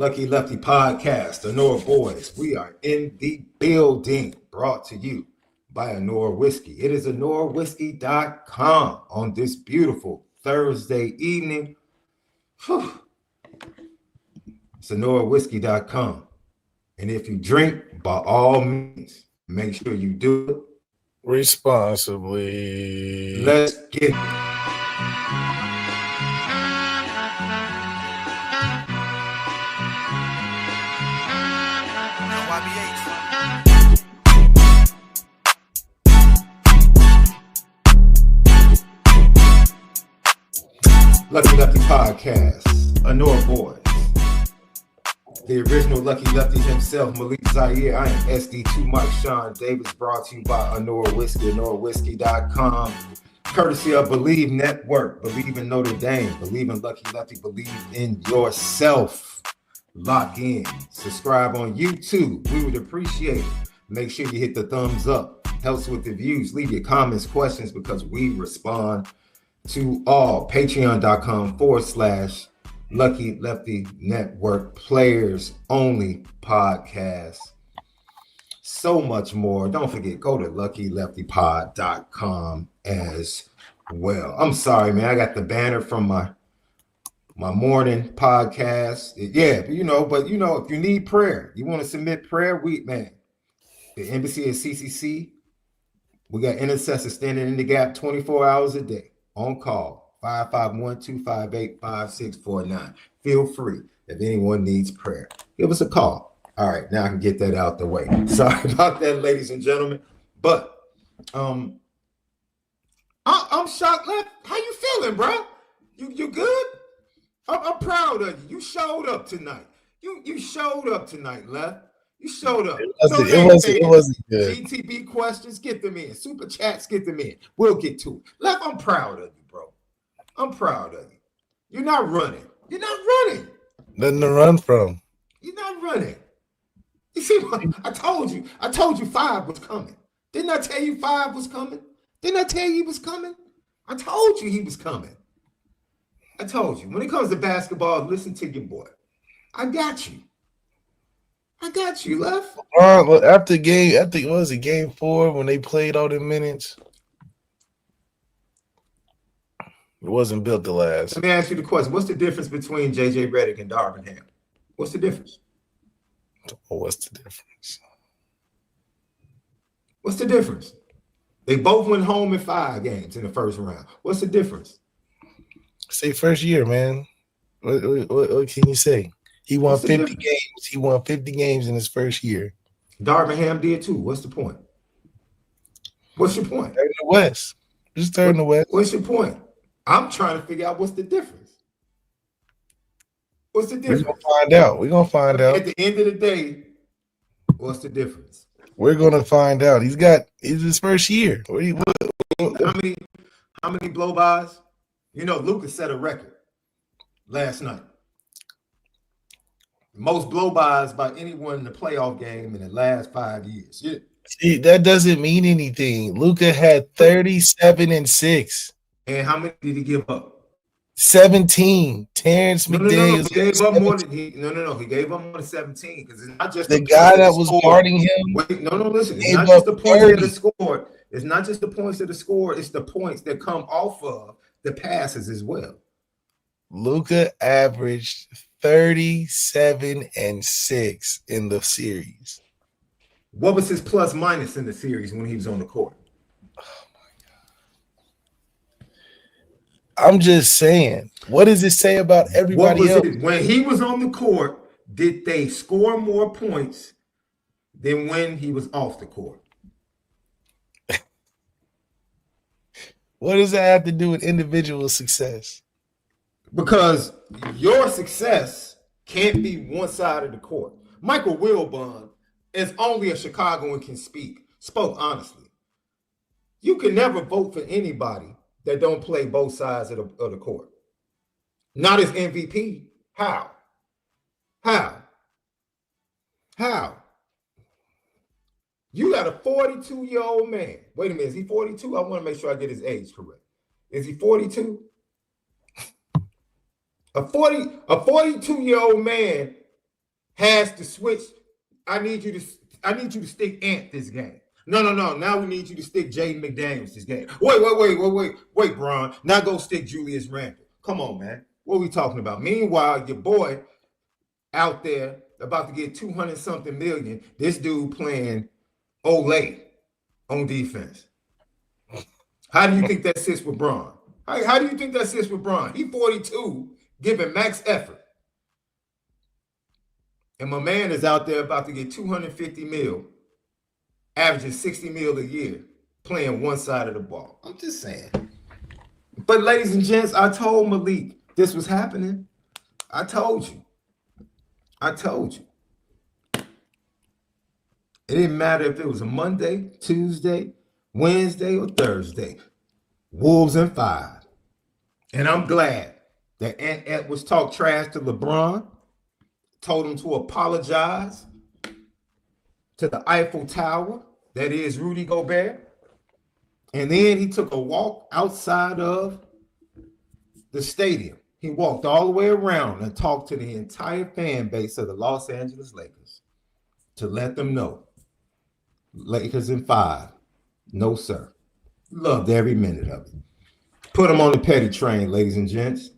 Lucky Lefty podcast, Onora Boys. We are in the building, brought to you by ONORA Whiskey. It is ONORAWhiskey.com on this beautiful Thursday evening. Whew. It's ONORAWhiskey.com. And if you drink, by all means, make sure you do it responsibly. Let's get it. Lucky Lefty podcast, ONORA Boys. The original Lucky Lefty himself, MALIK, ZAIRE. I am SD2 Mike Sean Davis, brought to you by ONORA Whiskey, ONORAWhiskey.com. Courtesy of Believe Network. Believe in Notre Dame. Believe in Lucky Lefty. Believe in yourself. Lock in. Subscribe on YouTube. We would appreciate it. Make sure you hit the thumbs up. Helps with the views. Leave your comments, questions, because we respond to all. Patreon.com/Lucky Lefty Network Players Only Podcast. So much more. Don't forget, go to LuckyLeftyPod.com as well. I'm sorry, man. I got the banner from my morning podcast. Yeah, but if you need prayer, you want to submit prayer, the embassy at CCC, we got intercessors standing in the gap 24 hours a day. On call, 551-258-5649. Feel free if anyone needs prayer. Give us a call. All right, now I can get that out the way. Sorry about that, ladies and gentlemen. But I'm shocked. How you feeling, bro? You good? I'm proud of you. You showed up tonight. You showed up tonight, Left. You showed up. It wasn't good. GTB questions, get them in. Super chats, get them in. We'll get to it. Left, I'm proud of you, bro. I'm proud of you. You're not running. You're not running. Nothing to run from. You're not running. You see what I told you? I told you 5 was coming. Didn't I tell you 5 was coming? Didn't I tell you he was coming? I told you he was coming. I told you. When it comes to basketball, listen to your boy. I got you. Left. After game, I think it was game 4 when they played all the minutes. It wasn't built to last. Let me ask you the question. What's the difference between J.J. Redick and Darvin Ham? What's the difference? What's the difference? What's the difference? They both went home in 5 games in the first round. What's the difference? Say first year, man. What can you say? He won 50 games. He won 50 games in his first year. Darvin Ham did too. What's the point? What's your point? Turn the West. Just turn the West. What's your point? I'm trying to figure out what's the difference. What's the difference? We're gonna find out. At the end of the day, what's the difference? We're gonna find out. It's his first year. How many blow-bys? Lucas set a record last night. Most blow-bys by anyone in the playoff game in the last 5 years. Yeah. See, that doesn't mean anything. Luka had 37 and 6. And how many did he give up? 17. Terrence McDaniels. He gave up more than he gave up more than 17 because it's not just the guy that was guarding him. Wait, listen. It's not just the points that are scored. It's not just the points that are scored. It's the points that come off of the passes as well. Luka averaged 37 and 6 in the series. What was his plus minus in the series when he was on the court? I'm just saying, what does it say about everybody else? When he was on the court, did they score more points than when he was off the court? What does that have to do with individual success? Because your success can't be one side of the court. Michael Wilbon, as only a Chicagoan can spoke honestly. You can never vote for anybody that don't play both sides of the court. Not as MVP. How? You got a 42-year-old man. Wait a minute, is he 42? I want to make sure I get his age correct. Is he 42? A 42-year-old man has to switch. I need you to stick Ant this game. No. Now we need you to stick Jaden McDaniels this game. Wait, Bron. Now go stick Julius Randle. Come on, man. What are we talking about? Meanwhile, your boy out there about to get 200-something million. This dude playing Olay on defense. How do you think that sits with Bron? How do you think that sits with Bron? He 42, giving max effort. And my man is out there about to get 250 mil, averaging 60 mil a year, playing one side of the ball. I'm just saying. But ladies and gents, I told Malik this was happening. I told you. It didn't matter if it was a Monday, Tuesday, Wednesday, or Thursday. Wolves in 5. And I'm glad that Ant was talk trash to LeBron, told him to apologize to the Eiffel Tower, that is Rudy Gobert. And then he took a walk outside of the stadium. He walked all the way around and talked to the entire fan base of the Los Angeles Lakers to let them know. Lakers in 5. No, sir. Loved every minute of it. Put them on the petty train, ladies and gents.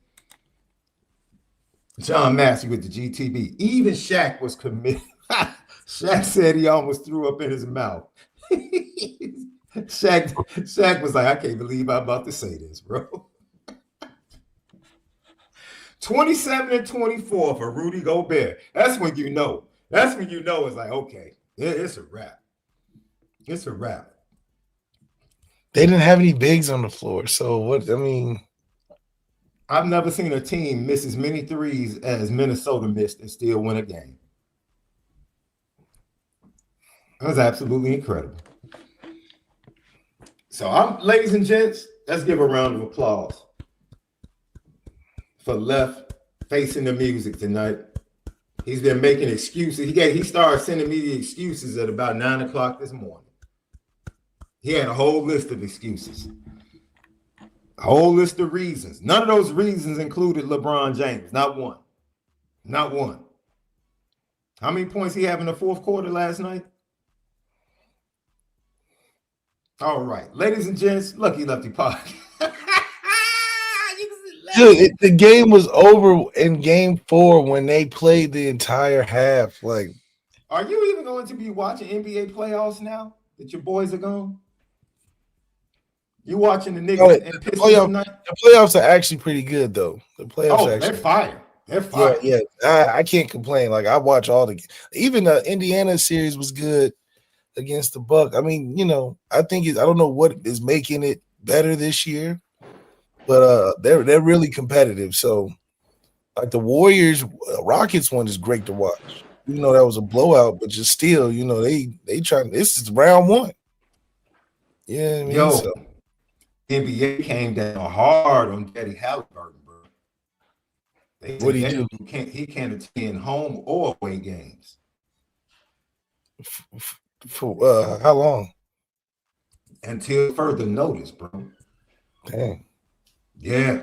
John Massey with the GTB. Even Shaq was committed. Shaq said he almost threw up in his mouth. Shaq was like, I can't believe I'm about to say this, bro. 27-24 for Rudy Gobert. That's when you know. That's when you know it's like, okay, it's a wrap. It's a wrap. They didn't have any bigs on the floor. So what, I mean, I've never seen a team miss as many threes as Minnesota missed and still win a game. That was absolutely incredible. So, ladies and gents, let's give a round of applause for Left facing the music tonight. He's been making excuses. He started sending me the excuses at about 9 o'clock this morning. He had a whole list of excuses. A whole list of reasons. None of those reasons included LeBron James. Not one. Not one. How many points he had in the fourth quarter last night? All right. Ladies and gents, Lucky Lefty Podcast. Dude, the game was over in game 4 when they played the entire half. Like, are you even going to be watching NBA playoffs now that your boys are gone? You watching the Knicks and Pistons tonight? The playoffs are actually pretty good, though. The playoffs are actually they're fire. They're fire. Yeah. I can't complain. Like, I watch all the even the Indiana series was good against the Bucks. I mean, you know, I don't know what is making it better this year, but they're really competitive. So, like the Warriors Rockets one is great to watch. You know, that was a blowout, but just still, you know, they trying. This is round 1. Yeah, you know what I mean? NBA came down hard on Teddy Halliburton, bro. What did he do? He can't attend home or away games. For how long? Until further notice, bro. Dang. Yeah.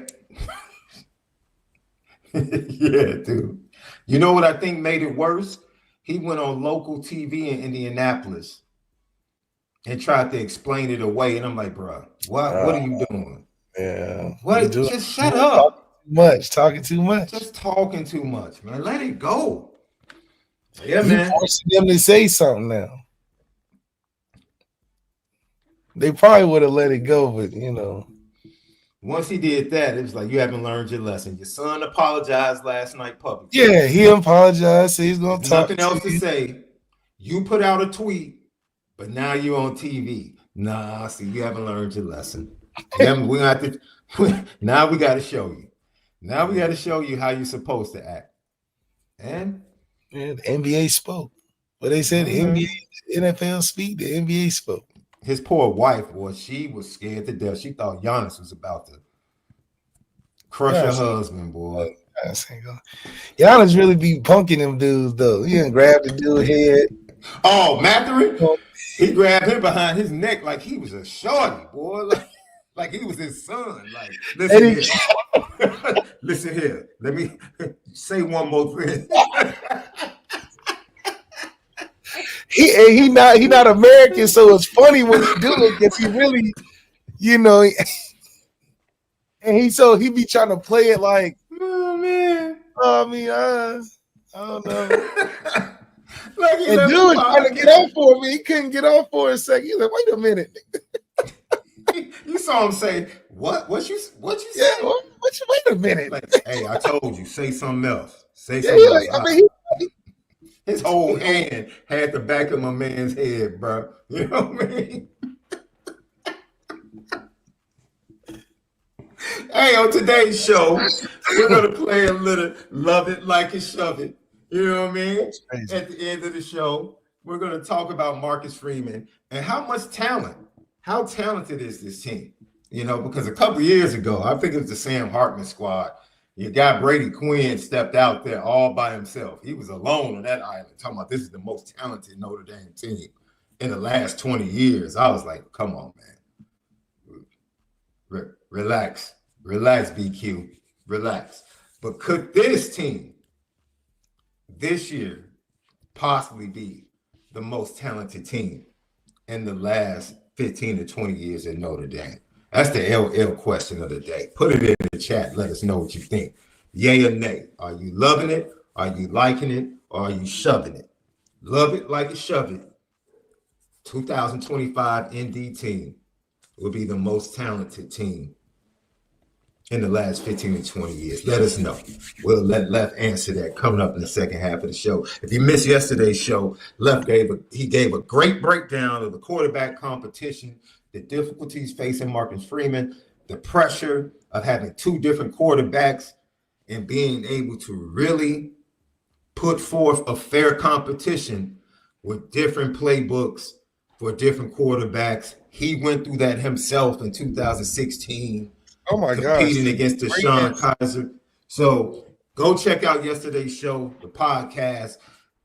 Yeah, dude. You know what I think made it worse? He went on local TV in Indianapolis and tried to explain it away. And I'm like, bro, what are you doing? Yeah. What? Just shut up. Talking too much. Just talking too much, man. Let it go. Yeah, man. Forcing them to say something now. They probably would have let it go, but you know. Once he did that, it was like, you haven't learned your lesson. Your son apologized last night publicly. Yeah, he apologized. So he's going to talk. Nothing else to say. You put out a tweet, but now you're on TV. Nah, see, you haven't learned your lesson. Now we got to show you. Now we got to show you how you're supposed to act. And the NBA spoke. But they said NFL speak, the NBA spoke. His poor wife, boy, she was scared to death. She thought Giannis was about to crush her husband, boy. Giannis really be punking them dudes, though. He didn't grab the dude's head. Oh, Matherin? He grabbed him behind his neck like he was a shorty, boy. Like he was his son. Like, listen here. Listen here. Let me say one more thing. he not American, so it's funny when he do it because he really, you know, and he be trying to play it like, oh man. I mean, I don't know. Like he And left dude the was trying to get off for me. He couldn't get off for a second. He's like, wait a minute. You saw him say, "What? What you Yeah, say?" wait a minute. Like, hey, I told you, say something else. Say Yeah, something like, else. I mean, His whole hand had the back of my man's head, bro. You know what I mean? Hey, on today's show, we're gonna play a little "Love It Like It, Shove It." You know what I mean? At the end of the show, we're gonna talk about Marcus Freeman and how talented is this team? You know, because a couple years ago, I think it was the Sam Hartman squad. Your guy Brady Quinn stepped out there all by himself. He was alone on that island, talking about this is the most talented Notre Dame team in the last 20 years. I was like, come on, man. Relax, BQ, relax. But could this team this year possibly be the most talented team in the last 15 to 20 years in Notre Dame? That's the LL question of the day. Put it in the chat. Let us know what you think. Yay or nay? Are you loving it? Are you liking it? Or are you shoving it? Love it like it, shove it. 2025 ND team will be the most talented team in the last 15 to 20 years. Let us know. We'll let Left answer that coming up in the second half of the show. If you missed yesterday's show, Left gave a great breakdown of the quarterback competition, the difficulties facing Marcus Freeman, the pressure of having two different quarterbacks and being able to really put forth a fair competition with different playbooks for different quarterbacks. He went through that himself in 2016. Oh my competing against the SHAUN Kaiser. So go check out yesterday's show, the podcast.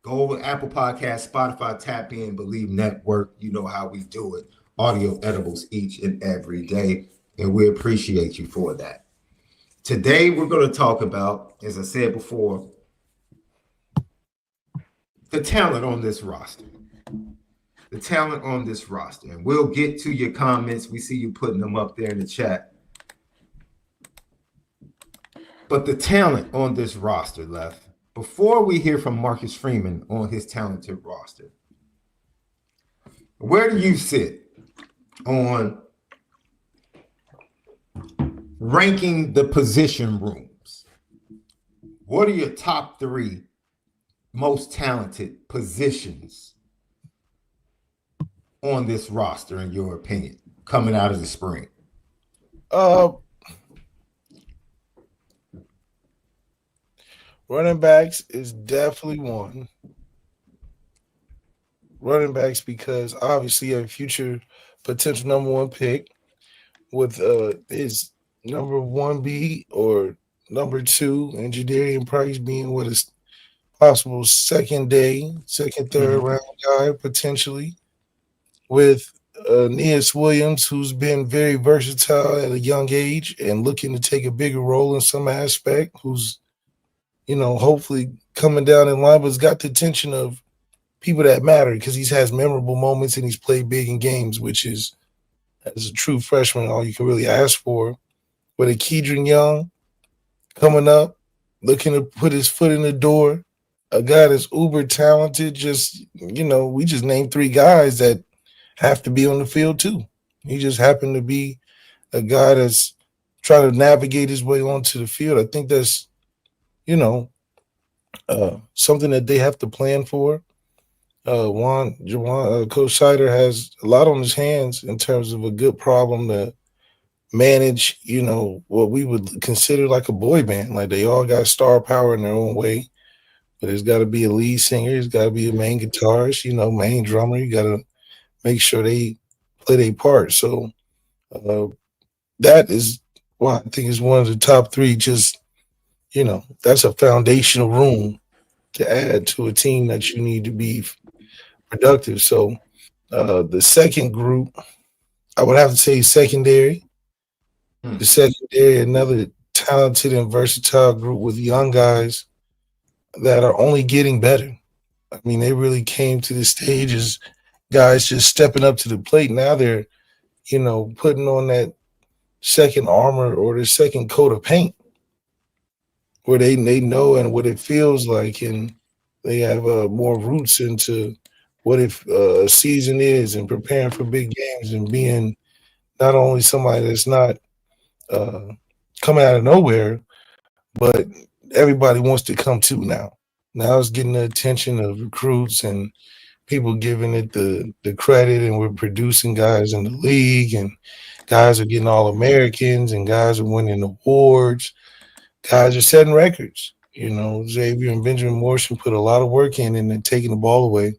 Go over Apple Podcasts, Spotify, Tap In, Believe Network. You know how we do it. Audio edibles each and every day. And we appreciate you for that. Today, we're going to talk about, as I said before, the talent on this roster. The talent on this roster. And we'll get to your comments. We see you putting them up there in the chat. But the talent on this roster, Left, before we hear from Marcus Freeman on his talented roster, where do you sit on ranking the position rooms? What are your top three most talented positions on this roster, in your opinion, coming out of the spring? Running backs is definitely one. Running backs, because obviously a future potential number one pick with his number 1B or number 2, and Jadarian Price being what is possible second, third round guy potentially, with Aeneas Williams, who's been very versatile at a young age and looking to take a bigger role in some aspect, who's hopefully coming down in line, but's got the attention of people that matter because he has memorable moments and he's played big in games, which is, as a true freshman, all you can really ask for. With a Kedron Young coming up, looking to put his foot in the door, a guy that's uber talented. We just named 3 guys that have to be on the field too. He just happened to be a guy that's trying to navigate his way onto the field. I think that's something that they have to plan for. Coach Seider has a lot on his hands in terms of a good problem to manage, what we would consider like a boy band. Like, they all got star power in their own way, but there's got to be a lead singer, there's got to be a main guitarist, main drummer. You got to make sure they play their part. So that is why I think is one of the top 3. Just, that's a foundational room to add to a team that you need to be productive. So the second group, I would have to say secondary. The secondary, another talented and versatile group with young guys that are only getting better. I mean, they really came to the stage as guys just stepping up to the plate. Now they're, putting on that second armor or the second coat of paint where they know and what it feels like, and they have more roots into what a season is and preparing for big games and being not only somebody that's not uh, coming out of nowhere, but everybody wants to come to now. Now it's getting the attention of recruits and people giving it the credit, and we're producing guys in the league, and guys are getting all Americans, and guys are winning awards. Guys are setting records. Xavier and Benjamin Morrison put a lot of work in and taking the ball away,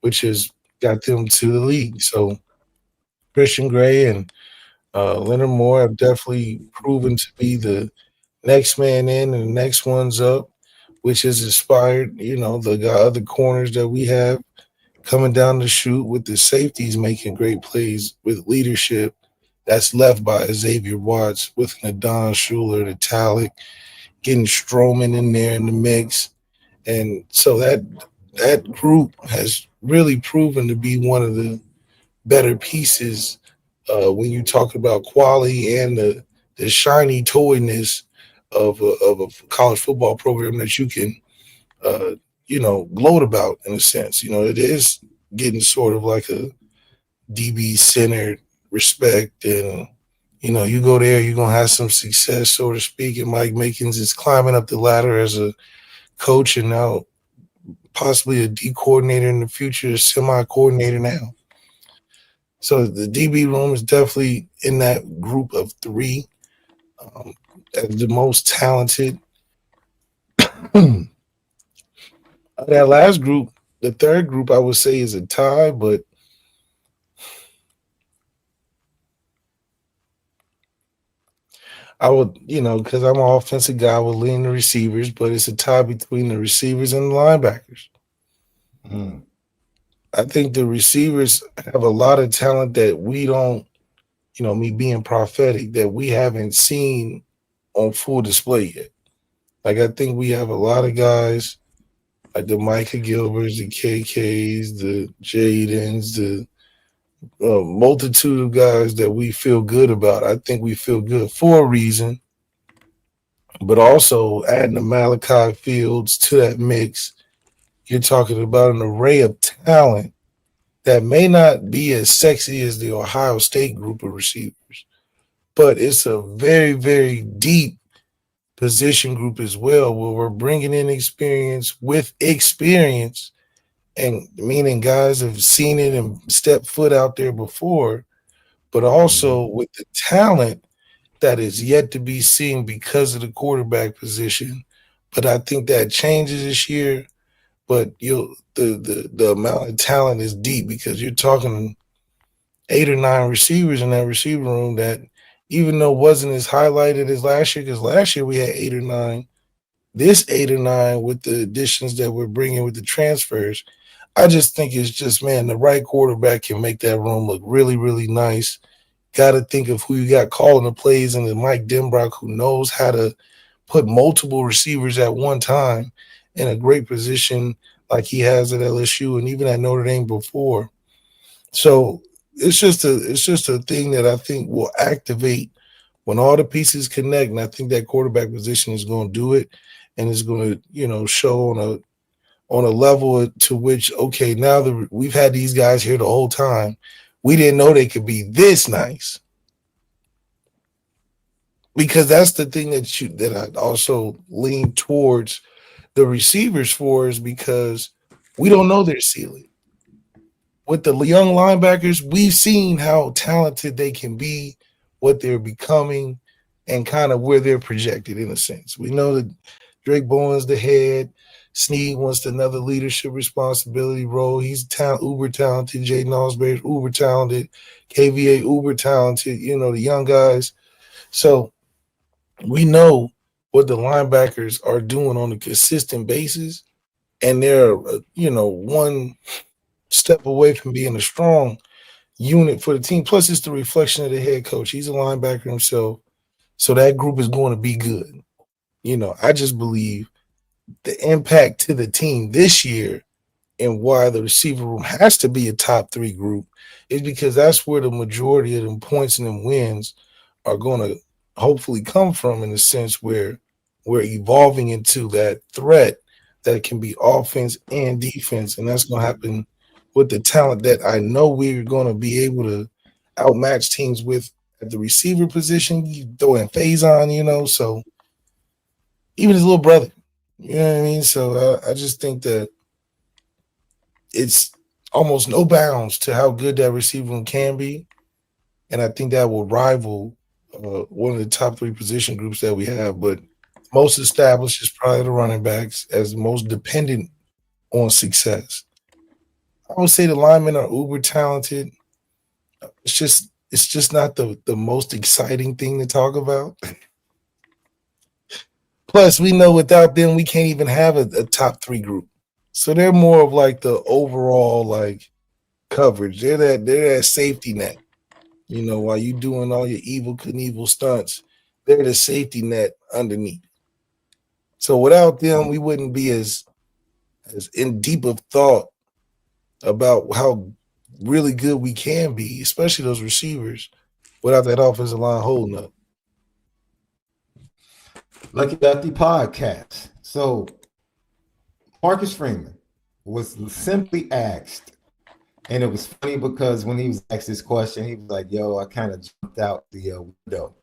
which has got them to the league. So Christian Gray and Leonard Moore have definitely proven to be the next man in and the next one's up, which has inspired, the other corners that we have coming down the chute with the safeties making great plays with leadership that's left by Xavier Watts with Nadon Schuler, the Talik, getting Stroman in there in the mix. And so that group has really proven to be one of the better pieces when you talk about quality and the shiny toyness of a college football program that you can, gloat about in a sense. It is getting sort of like a DB centered respect, and you go there, you're gonna have some success, so to speak. And Mike Makins is climbing up the ladder as a coach, and now possibly a D coordinator in the future, a semi coordinator now. So the DB room is definitely in that group of three, as the most talented. That last group, the third group, I would say is a tie, but I would, because I'm an offensive guy, I would lean the receivers, but it's a tie between the receivers and the linebackers. Mm. I think the receivers have a lot of talent that we don't, me being prophetic, that we haven't seen on full display yet. Like, I think we have a lot of guys like the Micah Gilberts, the KKs, the Jadens, the multitude of guys that we feel good about. I think we feel good for a reason, but also adding the Malachi Fields to that mix, you're talking about an array of talent that may not be as sexy as the Ohio State group of receivers, but it's a very, very deep position group as well, where we're bringing in experience with experience, and meaning guys have seen it and stepped foot out there before, but also with the talent that is yet to be seen because of the quarterback position. But I think that changes this year. But the amount of talent is deep because you're talking 8 or 9 receivers in that receiver room that, even though wasn't as highlighted as last year, because last year we had 8 or 9, this 8 or 9 with the additions that we're bringing with the transfers, I just think it's just, man, the right quarterback can make that room look really, really nice. Got to think of who you got calling the plays, and then Mike Denbrock, who knows how to put multiple receivers at one time in a great position like he has at LSU and even at Notre Dame before. So it's just a thing that I think will activate when all the pieces connect, and I think that quarterback position is going to do it, and it's going to show on a level to which, okay, now that we've had these guys here the whole time, we didn't know they could be this nice. Because that's the thing that I also lean towards the receivers for, is because we don't know their ceiling. With the young linebackers, we've seen how talented they can be, what they're becoming, and kind of where they're projected in a sense. We know that Drake Bowen's the head. Snead wants another leadership responsibility role. He's uber talented. Jaden Osbury's uber talented. KVA uber talented. The young guys. So we know what the linebackers are doing on a consistent basis, and they're one step away from being a strong unit for the team. Plus, it's the reflection of the head coach. He's a linebacker himself, so that group is going to be good. I just believe the impact to the team this year and why the receiver room has to be a top 3 group is because that's where the majority of them points and them wins are going to hopefully come from, in the sense where we're evolving into that threat that can be offense and defense. And that's going to happen with the talent that I know we're going to be able to outmatch teams with at the receiver position. You throw in Faison, so even his little brother, you know what I mean? So I just think that it's almost no bounds to how good that receiver room can be. And I think that will rival one of the top 3 position groups that we have. But most established is probably the running backs, as most dependent on success. I would say the linemen are uber talented. It's just not the most exciting thing to talk about. Plus, we know without them, we can't even have a top 3 group. So they're more of like the overall like coverage. They're that safety net. While you doing all your evil Knievel stunts, they're the safety net underneath. So without them, we wouldn't be as in deep of thought about how really good we can be, especially those receivers, without that offensive line holding up. Lucky Lefty podcast. So Marcus Freeman was simply asked, and it was funny because when he was asked this question, he was like, yo, I kind of jumped out the window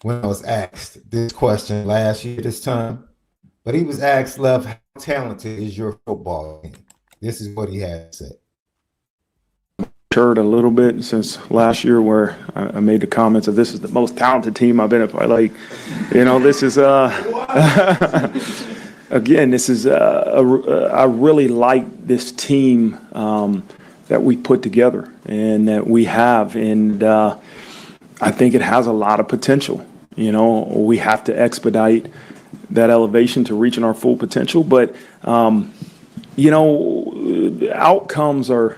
when I was asked this question last year this time. But he was asked, Lev, how talented is your football team? This is what he had to say. Matured a little bit since last year, where I made the comments of this is the most talented team I've been a part. Like, this is again, this is I really like this team that we put together and that we have, and I think it has a lot of potential. We have to expedite that elevation to reaching our full potential, but outcomes are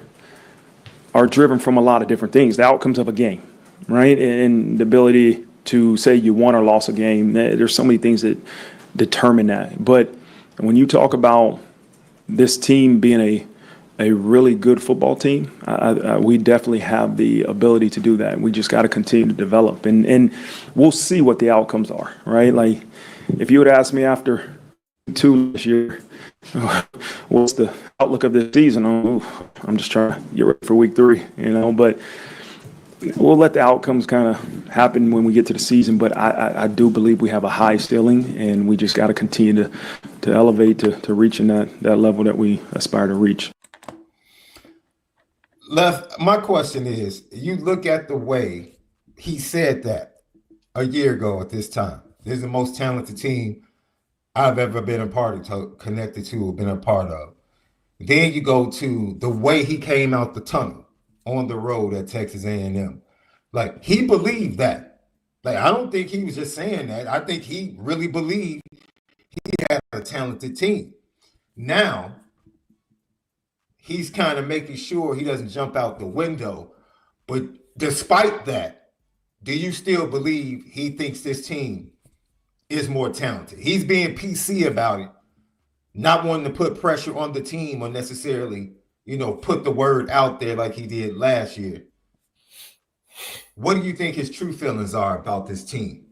driven from a lot of different things. The outcomes of a game, right? And the ability to say you won or lost a game. There's so many things that determine that. But when you talk about this team being a really good football team, we definitely have the ability to do that. We just got to continue to develop, and we'll see what the outcomes are, right? Like, if you would ask me after 2 this year, what's the outlook of this season? I'm just trying to get ready for week 3, but we'll let the outcomes kind of happen when we get to the season. But I do believe we have a high ceiling, and we just got to continue to elevate to reaching that level that we aspire to reach. Left, my question is, you look at the way he said that a year ago at this time. This is the most talented team I've ever been a part of, connected to, or been a part of. Then you go to the way he came out the tunnel on the road at Texas A&M. Like, he believed that. Like, I don't think he was just saying that. I think he really believed he had a talented team. Now, he's kind of making sure he doesn't jump out the window. But despite that, do you still believe he thinks this team is more talented? He's being PC about it, not wanting to put pressure on the team or necessarily, put the word out there like he did last year. What do you think his true feelings are about this team?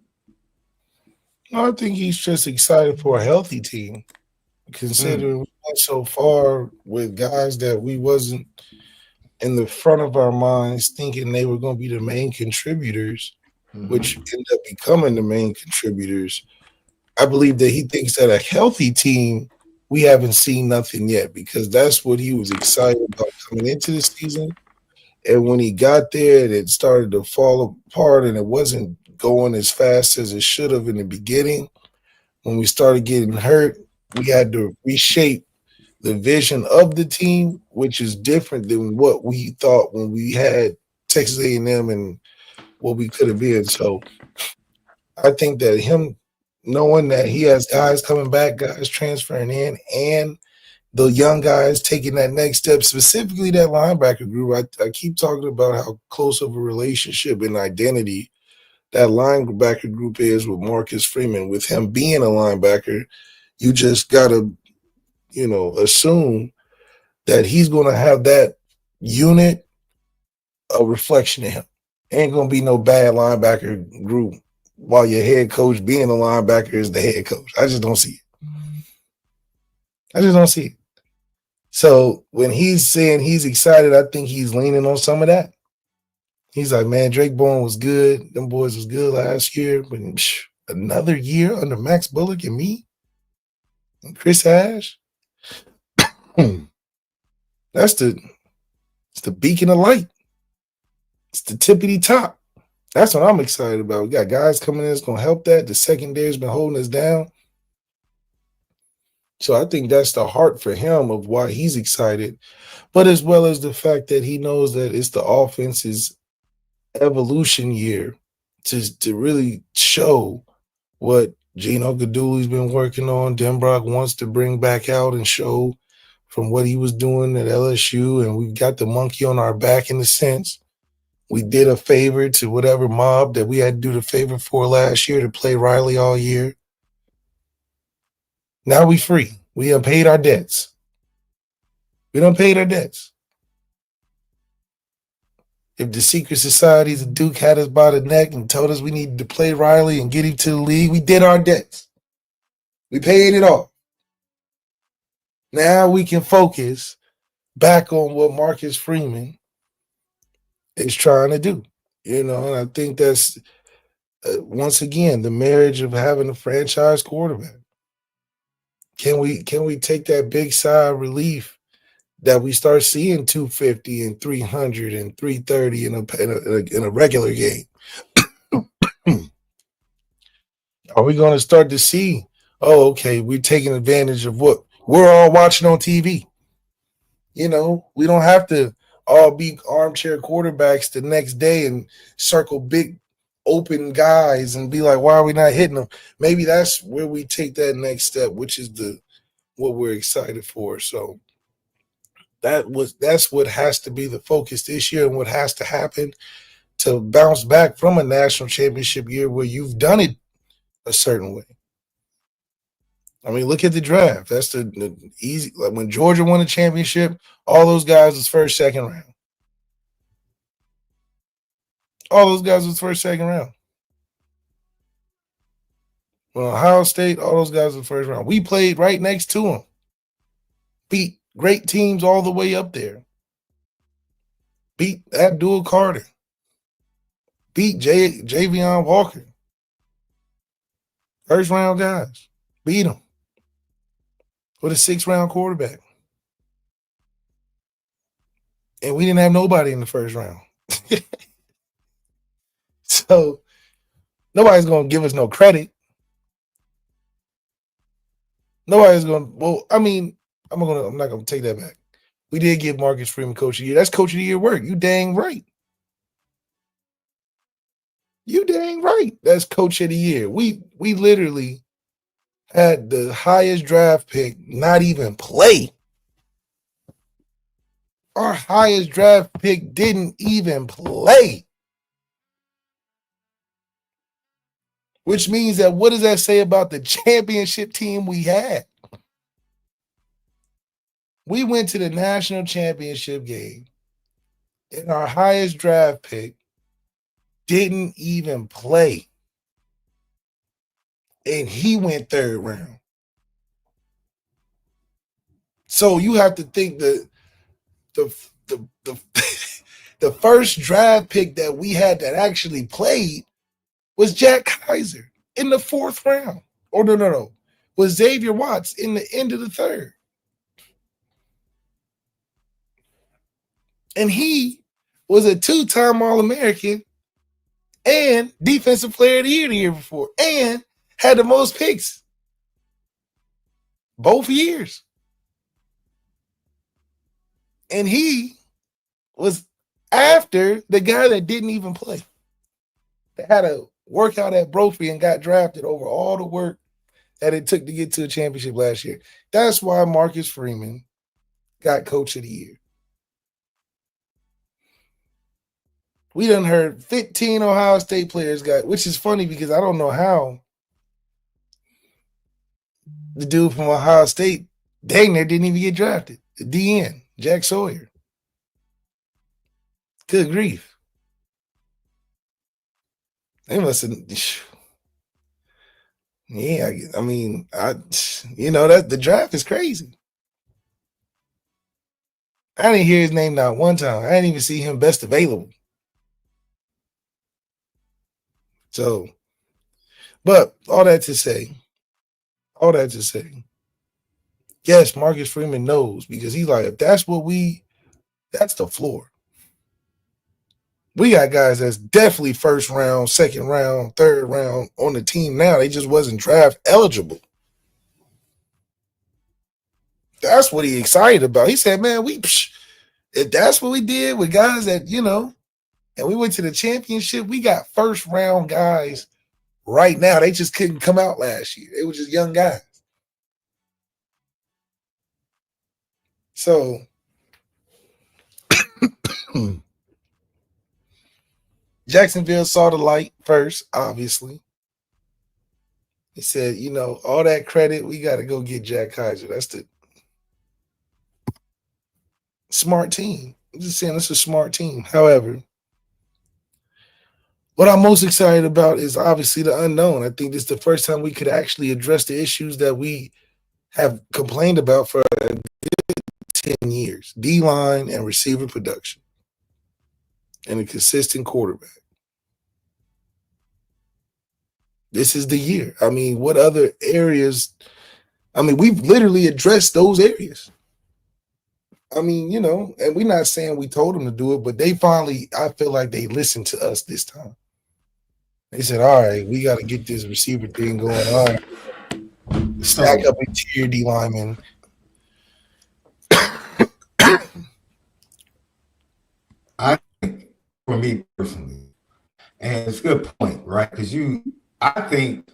I think he's just excited for a healthy team, considering we went so far with guys that we wasn't in the front of our minds thinking they were going to be the main contributors, which ended up becoming the main contributors. I believe that he thinks that a healthy team, we haven't seen nothing yet, because that's what he was excited about coming into the season. And when he got there and it started to fall apart and it wasn't going as fast as it should have in the beginning, when we started getting hurt, we had to reshape the vision of the team, which is different than what we thought when we had Texas A&M and what we could have been. So I think that him knowing that he has guys coming back, guys transferring in, and the young guys taking that next step, specifically that linebacker group. I keep talking about how close of a relationship and identity that linebacker group is with Marcus Freeman. With him being a linebacker, you just got to, assume that he's going to have that unit a reflection of him. Ain't going to be no bad linebacker group while your head coach being a linebacker is the head coach. I just don't see it. I just don't see it. So when he's saying he's excited, I think he's leaning on some of that. He's like, man, Drake Bourne was good. Them boys was good last year. But another year under Max Bullock and me and Chris Ash. It's the beacon of light. It's the tippity top. That's what I'm excited about. We got guys coming in that's going to help that. The secondary's been holding us down. So I think that's the heart for him of why he's excited, but as well as the fact that he knows that it's the offense's evolution year to really show what Gino Gadouli's been working on. Denbrock wants to bring back out and show from what he was doing at LSU, and we've got the monkey on our back in a sense. We did a favor to whatever mob that we had to do the favor for last year to play Riley all year. Now we free. We done paid our debts. We done paid our debts. If the secret societies of Duke had us by the neck and told us we needed to play Riley and get him to the league, we did our debts. We paid it off. Now we can focus back on what Marcus Freeman is trying to do. And I think that's, once again, the marriage of having a franchise quarterback. Can we take that big sigh of relief that we start seeing 250 and 300 and 330 in a regular game? Are we going to start to see, okay, we're taking advantage of what we're all watching on TV? We don't have to all be armchair quarterbacks the next day and circle big open guys and be like, why are we not hitting them? Maybe that's where we take that next step, which is what we're excited for. So that's what has to be the focus this year and what has to happen to bounce back from a national championship year where you've done it a certain way. I mean, look at the draft. That's the easy. Like when Georgia won the championship, all those guys was first, second round. All those guys was first, second round. Well, Ohio State, all those guys was first round. We played right next to them. Beat great teams all the way up there. Beat Abdul Carter. Beat Javion Walker. First round guys. Beat them. With a 6th-round quarterback. And we didn't have nobody in the first round. So nobody's going to give us no credit. Nobody's going to, well, I mean, I'm not going to take that back. We did give Marcus Freeman Coach of the Year. That's Coach of the Year work. You dang right. You dang right. That's Coach of the Year. We literally had the highest draft pick not even play. Our highest draft pick didn't even play. Which means that what does that say about the championship team we had? We went to the national championship game and our highest draft pick didn't even play. And he went 3rd round. So you have to think the the first draft pick that we had that actually played was Jack Kaiser in the 4th round. Or no. Was Xavier Watts in the end of the 3rd. And he was a 2-time All-American and Defensive Player of the Year before, and had the most picks both years. And he was after the guy that didn't even play. That had a workout at Brophy and got drafted over all the work that it took to get to a championship last year. That's why Marcus Freeman got Coach of the Year. We done heard 15 Ohio State players got, which is funny because I don't know how the dude from Ohio State dang, they didn't even get drafted. The DN, Jack Sawyer. Good grief. They must have. Yeah, I mean, that the draft is crazy. I didn't hear his name not one time. I didn't even see him best available. So, but all that to say, yes, Marcus Freeman knows, because he's like, if that's that's the floor. We got guys that's definitely first round, second round, third round on the team now. They just wasn't draft eligible. That's what he excited about. He said, man, if that's what we did with guys that, and we went to the championship, we got first round guys right now. They just couldn't come out last year. They were just young guys. So Jacksonville saw the light first, obviously. He said, all that credit, we got to go get Jack Kaiser. That's the smart team. I'm just saying it's a smart team. However, what I'm most excited about is obviously the unknown. I think this is the first time we could actually address the issues that we have complained about for 10 years. D-line and receiver production. And a consistent quarterback. This is the year. I mean, what other areas? I mean, we've literally addressed those areas. I mean, and we're not saying we told them to do it, but they finally, I feel like they listened to us this time. They said, all right, we got to get this receiver thing going on. Stack up interior D linemen. I think, for me personally, and it's a good point, right? Because I think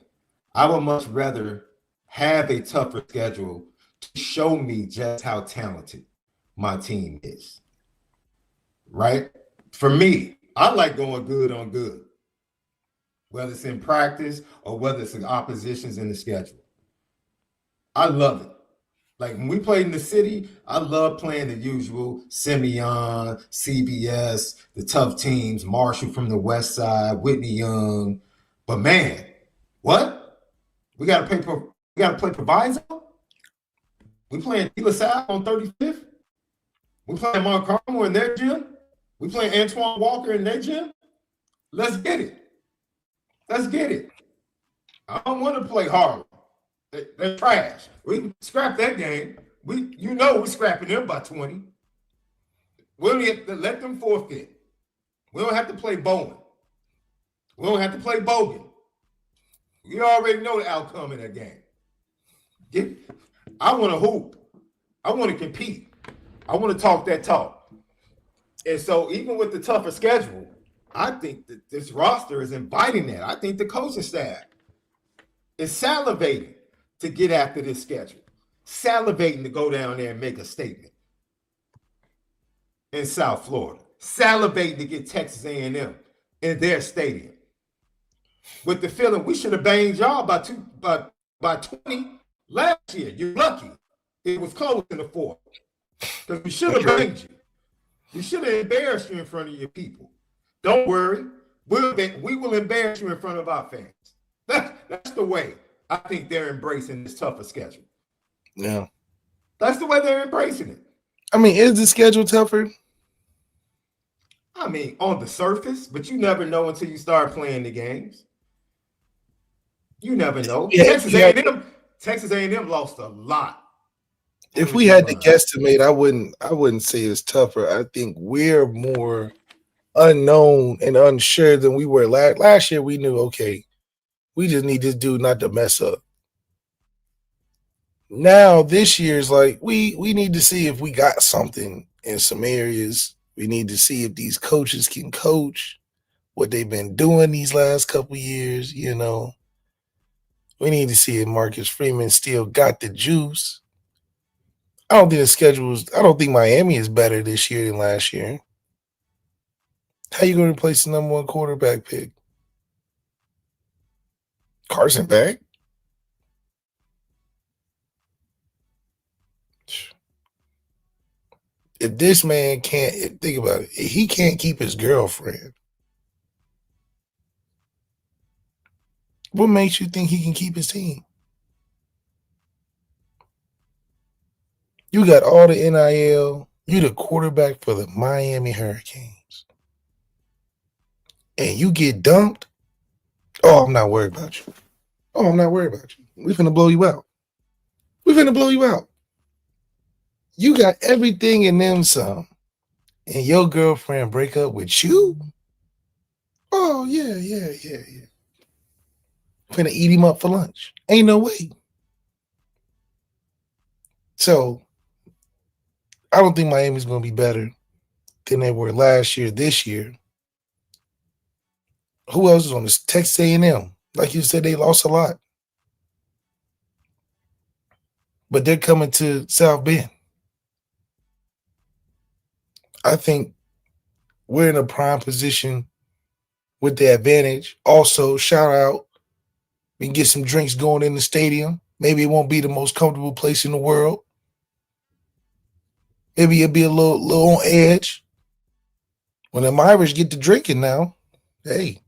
I would much rather have a tougher schedule to show me just how talented my team is, right? For me, I like going good on good, whether it's in practice or whether it's in oppositions in the schedule. I love it. Like when we played in the city, I love playing the usual Simeon, CBS, the tough teams, Marshall from the West Side, Whitney Young. But man, what? We got to play Proviso? We playing De La Salle on 35th? We playing Montgomery in their gym? We playing Antoine Walker in their gym? Let's get it. Let's get it. I don't want to play Harlem. They're trash. We can scrap that game. We're scrapping them by 20. We don't have to let them forfeit. We don't have to play Bowen. We don't have to play Bogan. We already know the outcome of that game. I want to hoop. I want to compete. I want to talk that talk. And so even with the tougher schedule, I think that this roster is inviting that. I think the coaching staff is salivating to get after this schedule, salivating to go down there and make a statement in South Florida, salivating to get Texas A&M in their stadium, with the feeling we should have banged y'all by 20 last year. You're lucky it was close in the fourth, because we should have banged you. We should have embarrassed you in front of your people. Don't worry, we will embarrass you in front of our fans. That's the way I think they're embracing this tougher schedule. Yeah. That's the way they're embracing it. I mean, is the schedule tougher? I mean, on the surface, but you never know until you start playing the games. You never know. Yeah, Texas A&M lost a lot. If we had to guesstimate, I wouldn't say it's tougher. I think we're more unknown and unsure than we were last year. We knew, okay, we just need this dude not to mess up. Now this year's like we need to see if we got something in some areas. We need to see if these coaches can coach, what they've been doing these last couple years. We need to see if Marcus Freeman still got the juice. I don't think Miami is better this year than last year. How you going to replace the number one quarterback pick? Carson back? if this man can't, think about it, if he can't keep his girlfriend, what makes you think he can keep his team? You got all the NIL. You the quarterback for the Miami Hurricanes. And you get dumped. Oh, I'm not worried about you. Oh, I'm not worried about you. We finna blow you out. We finna blow you out. You got everything in them some. And your girlfriend break up with you? Oh, yeah. Finna eat him up for lunch. Ain't no way. So, I don't think Miami's going to be better than they were last year, this year. Who else is on this? Texas A&M. Like you said, they lost a lot. But they're coming to South Bend. I think we're in a prime position with the advantage. Also, shout out, we can get some drinks going in the stadium. Maybe it won't be the most comfortable place in the world. Maybe it'll be a little on edge. When them Irish get to drinking now, hey,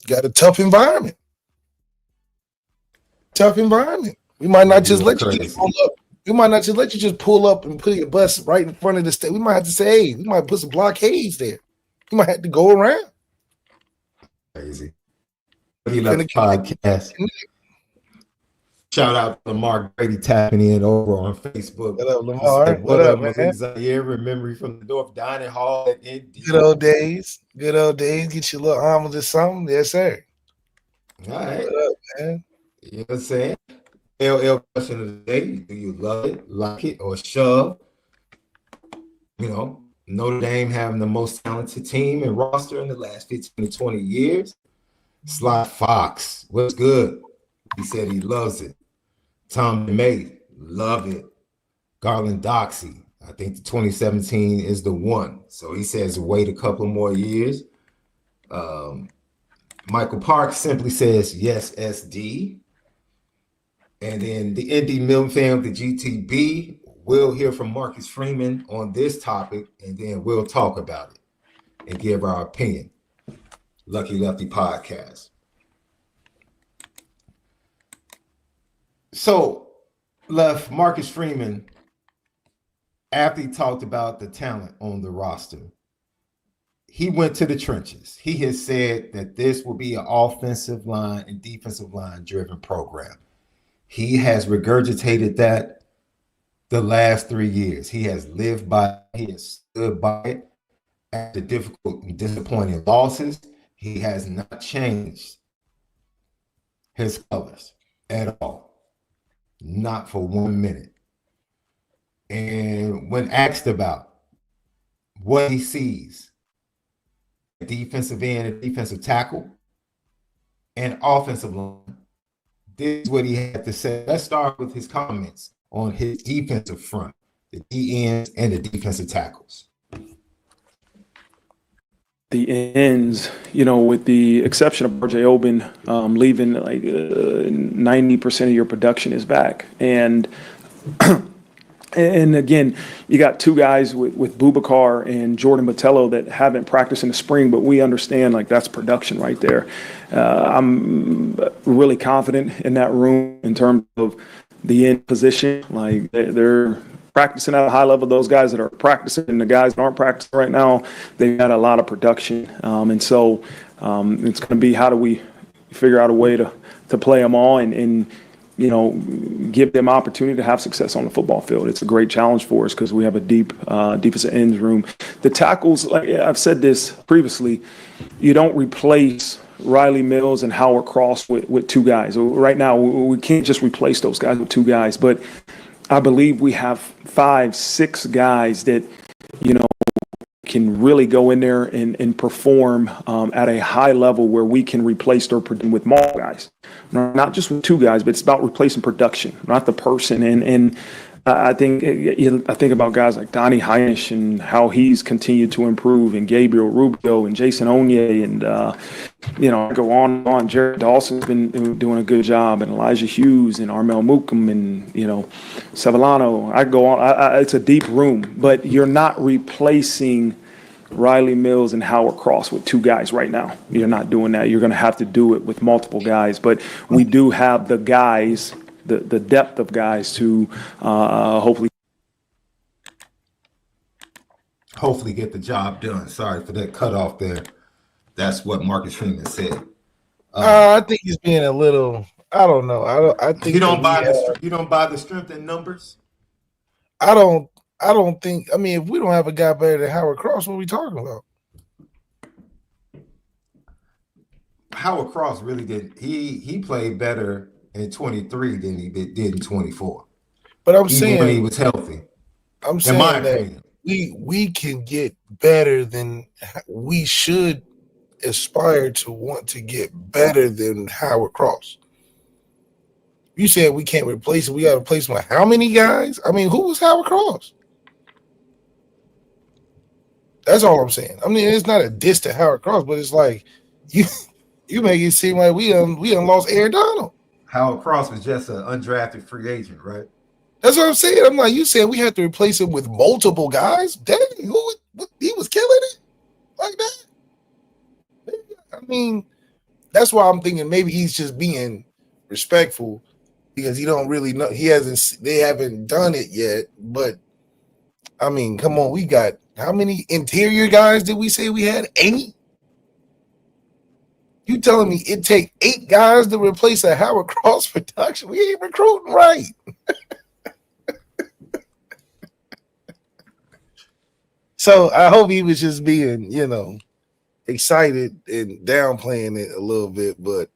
got a tough environment. Tough environment. We might not just let you just pull up. We might not just let you just pull up and put your bus right in front of the state. We might have to say, hey, we might put some blockades there. We might have to go around. Crazy. He left the podcast. Shout out to Mark Brady tapping in over on Facebook. What up, Lamar? What up, man? ZAIRE, memory from the North Dining Hall at Indy. Good old days. Good old days. Get your little omelet or something. Yes, sir. All right. What up, man? You know what I'm saying? LL question of the day. Do you love it, like it, or shove? You know, Notre Dame having the most talented team and roster in the last 15 to 20 years. Sly Fox, what's good? He said he loves it. Tom May, love it. Garland Doxy, I think the 2017 is the one. So he says wait a couple more years. Michael Park simply says yes, SD. And then the Indy Milton fam, the GTB, we'll hear from Marcus Freeman on this topic, and then we'll talk about it and give our opinion. Lucky Lefty podcast. So, Marcus Freeman, after he talked about the talent on the roster, he went to the trenches. He has said that this will be an offensive line and defensive line driven program. He has regurgitated that the last 3 years. He has lived by it. He has stood by it. After difficult and disappointing losses, he has not changed his colors at all. Not for 1 minute. And when asked about what he sees, defensive end and defensive tackle and offensive line, this is what he had to say. Let's start with his comments on his defensive front, the D ends and the defensive tackles. The ends, with the exception of RJ Oben leaving, like 90% of your production is back. And and again, you got two guys with Boubacar and Jordan Botello that haven't practiced in the spring, but we understand like that's production right there. I'm really confident in that room in terms of the end position. Like they're practicing at a high level. Those guys that are practicing and the guys that aren't practicing right now, they've got a lot of production. And so it's going to be how do we figure out a way to play them all and give them opportunity to have success on the football field. It's a great challenge for us because we have a deep defensive ends room. The tackles, like I've said this previously, you don't replace Riley Mills and Howard Cross with two guys. Right now, we can't just replace those guys with two guys, but I believe we have 5, 6 guys that, can really go in there and perform at a high level where we can replace their production with more guys. Not just with two guys, but it's about replacing production, not the person. And I think about guys like Donnie Heinisch and how he's continued to improve, and Gabriel Rubio and Jason Onye, and I go on and on. Jared Dawson's been doing a good job, and Elijah Hughes and Armel Mukum and Sevillano. I go on. It's a deep room, but you're not replacing Riley Mills and Howard Cross with two guys right now. You're not doing that. You're going to have to do it with multiple guys, but we do have the guys. The depth of guys to hopefully get the job done. Sorry for that cutoff there. That's what Marcus Freeman said. I think he's being a little. I don't know. I think you don't buy the strength in numbers. I don't think. I mean, if we don't have a guy better than Howard Cross, what are we talking about? Howard Cross really did. He played better in 23 than he did in 24. But I'm even saying when he was healthy. I'm saying that we can get better than we should aspire to want to get better than Howard Cross. You said we can't replace it. We got to replace him with how many guys? I mean, who was Howard Cross? That's all I'm saying. I mean, it's not a diss to Howard Cross, but it's like you make it seem like we done lost Aaron Donald. Howard Cross was just an undrafted free agent, right? That's what I'm saying. I'm like, you said we had to replace him with multiple guys? Dang, he was killing it like that? I mean, that's why I'm thinking maybe he's just being respectful because he don't really know. They haven't done it yet. But, I mean, come on. We got how many interior guys did we say we had? 8? You telling me it take 8 guys to replace a Howard Cross production? We ain't recruiting right. So I hope he was just being, excited and downplaying it a little bit. But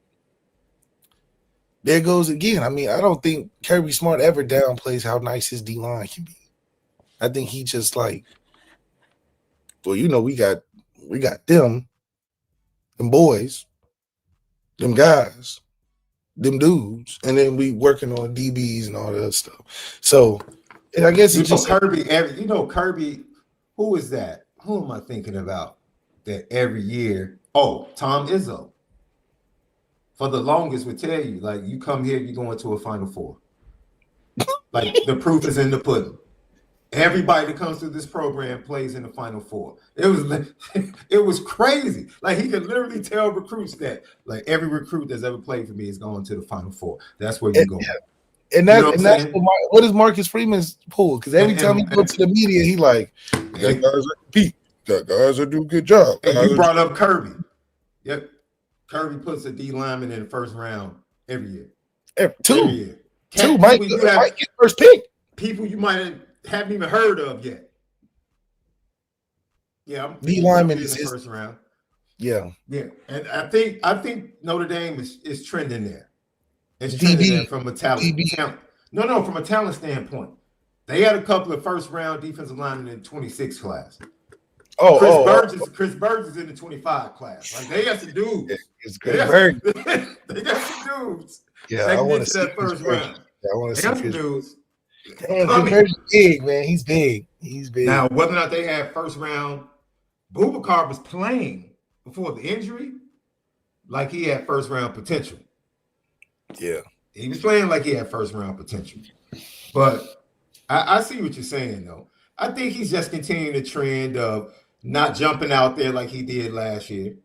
there goes again. I mean, I don't think Kirby Smart ever downplays how nice his D-line can be. I think he just like, well, we got them boys. Them guys, them dudes, and then we working on DBs and all that other stuff. So, and I guess it's just Kirby. Kirby. Who is that? Who am I thinking about? That every year. Oh, Tom Izzo. For the longest would tell you, like, you come here, you're going to a Final Four. Like, the proof is in the pudding. Everybody that comes through this program plays in the Final Four. It was crazy. Like, he could literally tell recruits that, like, every recruit that's ever played for me is going to the Final Four. That's where you go. And that's what is Marcus Freeman's pull? Because every time he goes to the media, he like, that guys are compete. That guys are do a good job. And you brought up Kirby. Yep. Kirby puts a D lineman in the first round every year. Every year. Two might get first pick. People you might haven't even heard of yet. Yeah, D lineman is the first round. Yeah, and I think Notre Dame is trending there. It's trending there from a talent. No, from a talent standpoint, they had a couple of first round defensive linemen in the 26 class. Chris Burgess in the 25 class. Like, they got some dudes. It's Chris Burgess. They got some dudes. Yeah, I want to see that first round. Yeah, I want to see some dudes. He's big, man. He's big. Now, whether or not they had first round, Boubacar was playing before the injury like he had first round potential. Yeah. He was playing like he had first round potential. But I see what you're saying, though. I think he's just continuing the trend of not jumping out there like he did last year.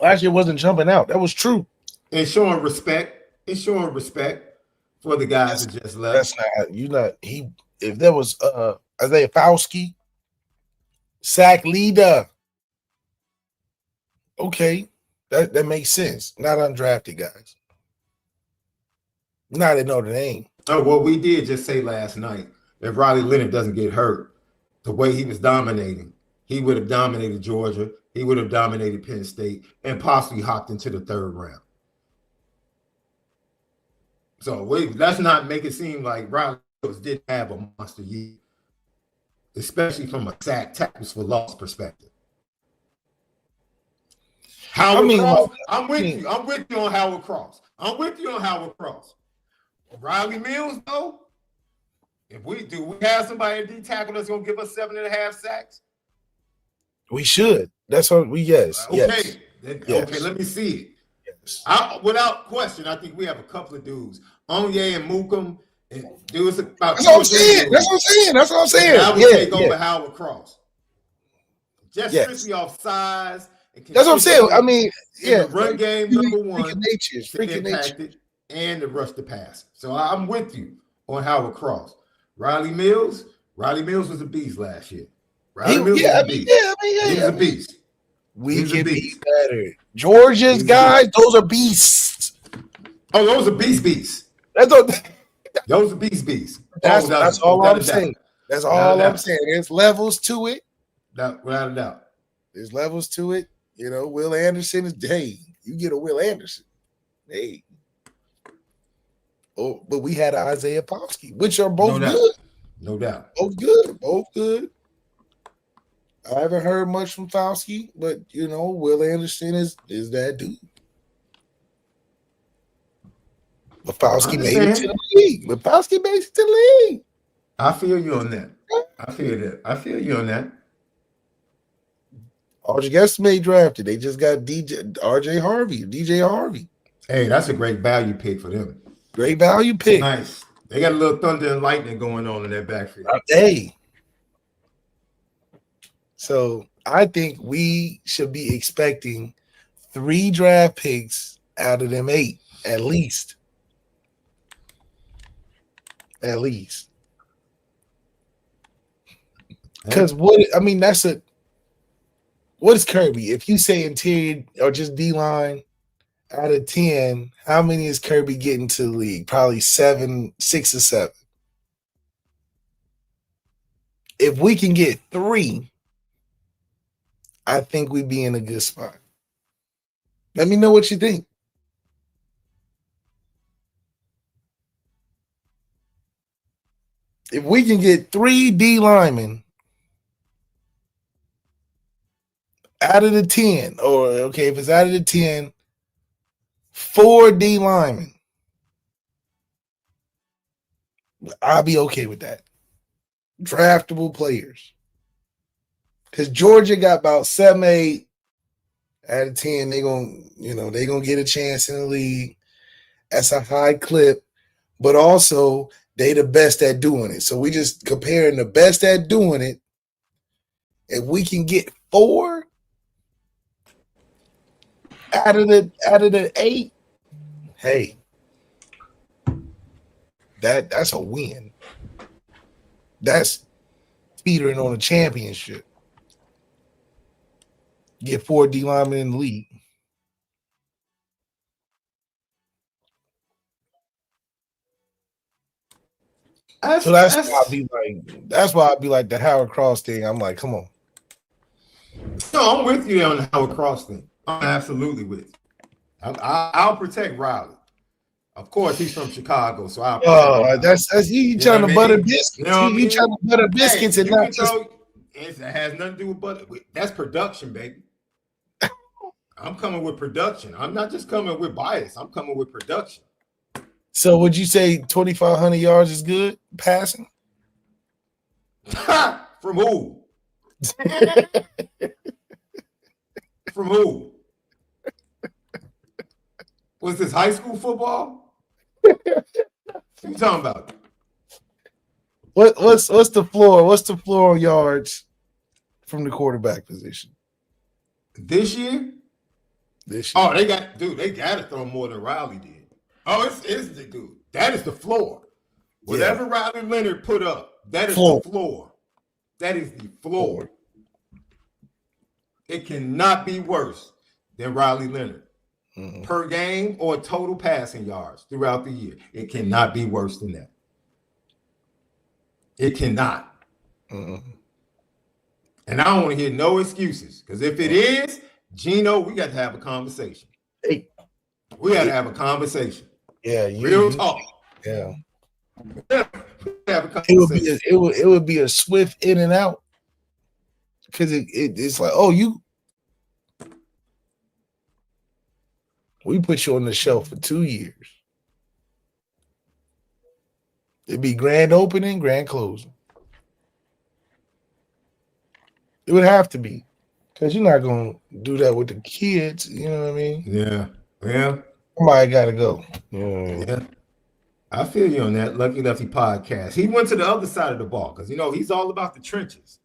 Last year wasn't jumping out. That was true. And showing respect. It's showing respect for the guys that just left. That's not if there was Isaiah Fowski, sack leader. Okay. That makes sense. Not undrafted guys. Not at Notre Dame. Oh, well, we did just say last night, if Riley Leonard doesn't get hurt, the way he was dominating, he would have dominated Georgia, he would have dominated Penn State, and possibly hopped into the 3rd round. So let's not make it seem like Riley didn't have a monster year, especially from a sack tackles for loss perspective. Howard Cross, I'm with you. I'm with you on Howard Cross. Riley Mills, though, if we have somebody at D tackle that's gonna give us 7.5 sacks, we should. That's what we yes. Okay, yes. Okay, let me see it. Yes. Without question, I think we have a couple of dudes, Onye and Mookum, and dudes about. That's what I'm saying. That's what I'm saying. I would take over Howard Cross. Just strictly off size. That's what I'm saying. I mean, the run game, number one, freaking nature, and the rush to pass. So I'm with you on Howard Cross. Riley Mills was a beast last year. He was a beast. We can be better. Georgia's guys, those are beasts. Oh, those are beasts. Those are beasts. That's all I'm saying. That's all I'm saying. There's levels to it. Without a doubt. There's levels to it. You know, Will Anderson is, hey, you get a Will Anderson. Hey. Oh, but we had Isaiah Popsky, which are both good. No doubt. Both good. I haven't heard much from Fauci, but you know, Will Anderson is that dude. But Fauci made it to the league. I feel you on that. I feel you on that. RJ Guessame drafted. They just got DJ Harvey. Hey, that's a great value pick for them. Great value pick. Nice. They got a little thunder and lightning going on in their backfield. Hey. So I think we should be expecting 3 draft picks out of them 8, at least. At least. Because what is Kirby? If you say interior or just D-line out of 10, how many is Kirby getting to the league? Probably 6 or 7. If we can get 3, I think we'd be in a good spot. Let me know what you think. If we can get 3 D linemen out of the 10, if it's out of the 10, 4 D linemen, I'll be okay with that. Draftable players. Because Georgia got about 7, 8 out of 10. They're gonna get a chance in the league. That's a high clip, but also they the best at doing it. So we just comparing the best at doing it. If we can get 4 out of the 8, hey, that's a win. That's teetering on a championship. Get 4 D linemen in the league. That's why I'd be like the Howard Cross thing. I'm like, come on. No, I'm with you on the Howard Cross thing. I'm absolutely with you. I'll protect Riley. Of course, he's from Chicago, so I'll protect that's you trying to butter biscuits. You trying to butter biscuits and not just. It has nothing to do with butter. That's production, baby. I'm coming with production. I'm not just coming with bias. I'm coming with production. So would you say 2,500 yards is good passing? From who? From who? Was this high school football? What you talking about? What's the floor? What's the floor on yards from the quarterback position this year? Oh, they got to throw more than Riley did. Oh, it's the dude. That is the floor. Whatever Riley Leonard put up, that is the floor. That is the floor. It cannot be worse than Riley Leonard per game or total passing yards throughout the year. It cannot be worse than that. It cannot. And I don't want to hear no excuses, because if it is, Gino, we got to have a conversation. We got to have a conversation. Yeah, real talk. Yeah, have a conversation. It would be a swift in and out, because it's like, we put you on the shelf for 2 years. It'd be grand opening, grand closing. It would have to be, because you're not gonna do that with the kids. You know what I mean? Yeah. Somebody got to go. You know what I mean? Yeah. I feel you on that Lucky Lefty podcast. He went to the other side of the ball because he's all about the trenches.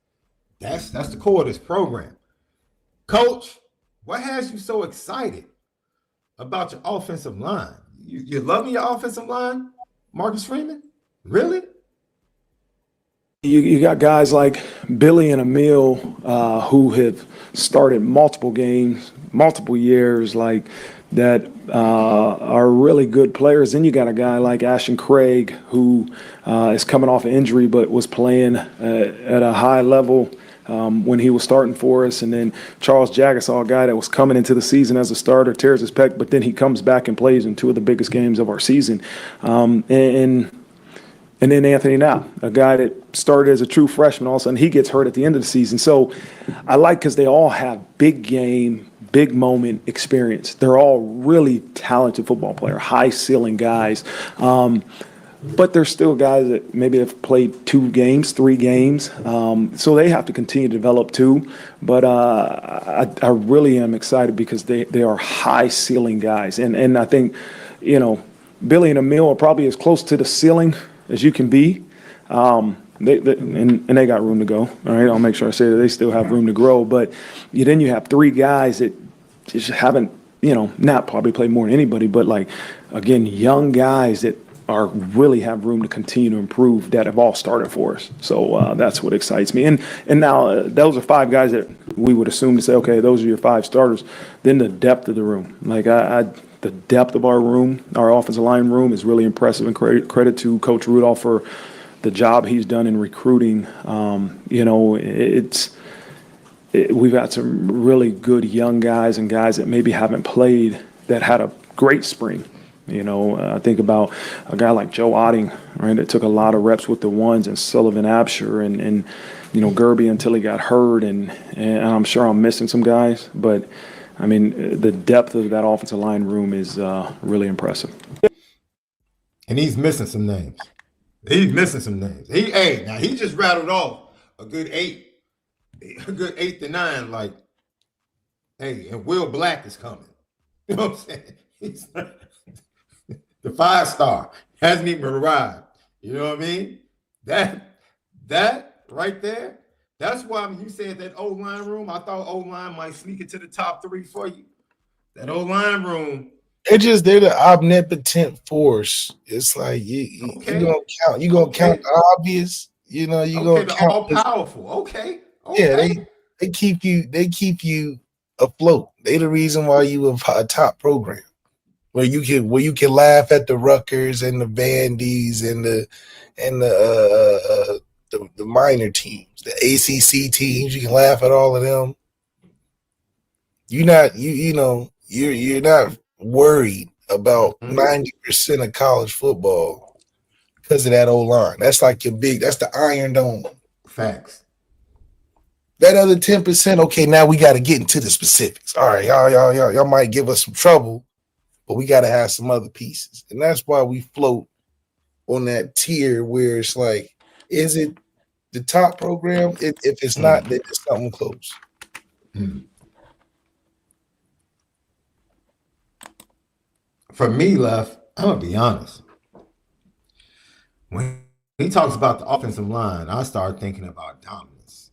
That's the core of this program. Coach, what has you so excited about your offensive line? You loving your offensive line, Marcus Freeman? Really? You got guys like Billy and Emil who have started multiple games, multiple years, like that are really good players. Then you got a guy like Ashton Craig who is coming off an injury but was playing at a high level when he was starting for us. And then Charles Jagasaw, a guy that was coming into the season as a starter, tears his pec, but then he comes back and plays in two of the biggest games of our season. And then Anthony Knapp, a guy that started as a true freshman, all of a sudden he gets hurt at the end of the season. So I like because they all have big game, big moment experience. They're all really talented football players, high ceiling guys. But there's still guys that maybe have played 2 games, 3 games. So they have to continue to develop too. But I really am excited because they are high ceiling guys. And I think, Billy and Emil are probably as close to the ceiling as you can be. They got room to go. All right, I'll make sure I say that they still have room to grow. But then you have 3 guys that just haven't, not probably played more than anybody, but again, young guys that really have room to continue to improve that have all started for us. So that's what excites me. And now those are 5 guys that we would assume to say, okay, those are your 5 starters. Then the depth of the room, the depth of our room, our offensive line room is really impressive, and credit to Coach Rudolph for the job he's done in recruiting. We've got some really good young guys and guys that maybe haven't played that had a great spring. I think about a guy like Joe Otting, right, that took a lot of reps with the ones, and Sullivan Absher and Gerby until he got hurt, and I'm sure I'm missing some guys, but I mean, the depth of that offensive line room is really impressive. And he's missing some names. He just rattled off a good 8 to 9. And Will Black is coming. You know what I'm saying? He's the 5-star hasn't even arrived. You know what I mean? That right there. That's why when you said that O-line room, I thought O-line might sneak into the top 3 for you. That O-line room. They're the omnipotent force. It's like you gonna count. You gonna count the obvious. Gonna count all powerful. Okay. Yeah, they keep you afloat. They the reason why you a top program. Where you can laugh at the Rutgers and the Vandies and the minor teams, the ACC teams. You can laugh at all of them. You're not worried about 90% of college football because of that O-line. That's that's the Iron Dome. Facts. That other 10%, okay, now we got to get into the specifics. All right, y'all might give us some trouble, but we got to have some other pieces. And that's why we float on that tier where it's like, is it the top program? If it's not, then it's something close. For me, Left, I'm going to be honest. When he talks about the offensive line, I start thinking about dominance,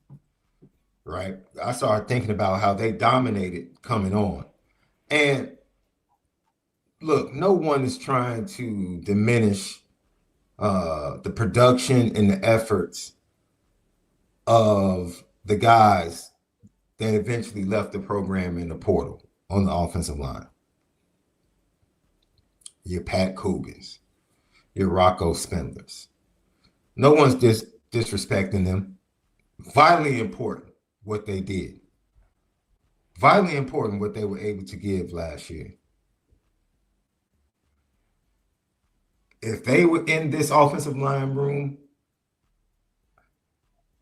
right? I started thinking about how they dominated coming on. And look, no one is trying to diminish the production and the efforts of the guys that eventually left the program in the portal on the offensive line. Your Pat Cougans, your Rocco Spindlers. No one's disrespecting them. Vitally important what they did. Vitally important what they were able to give last year. If they were in this offensive line room,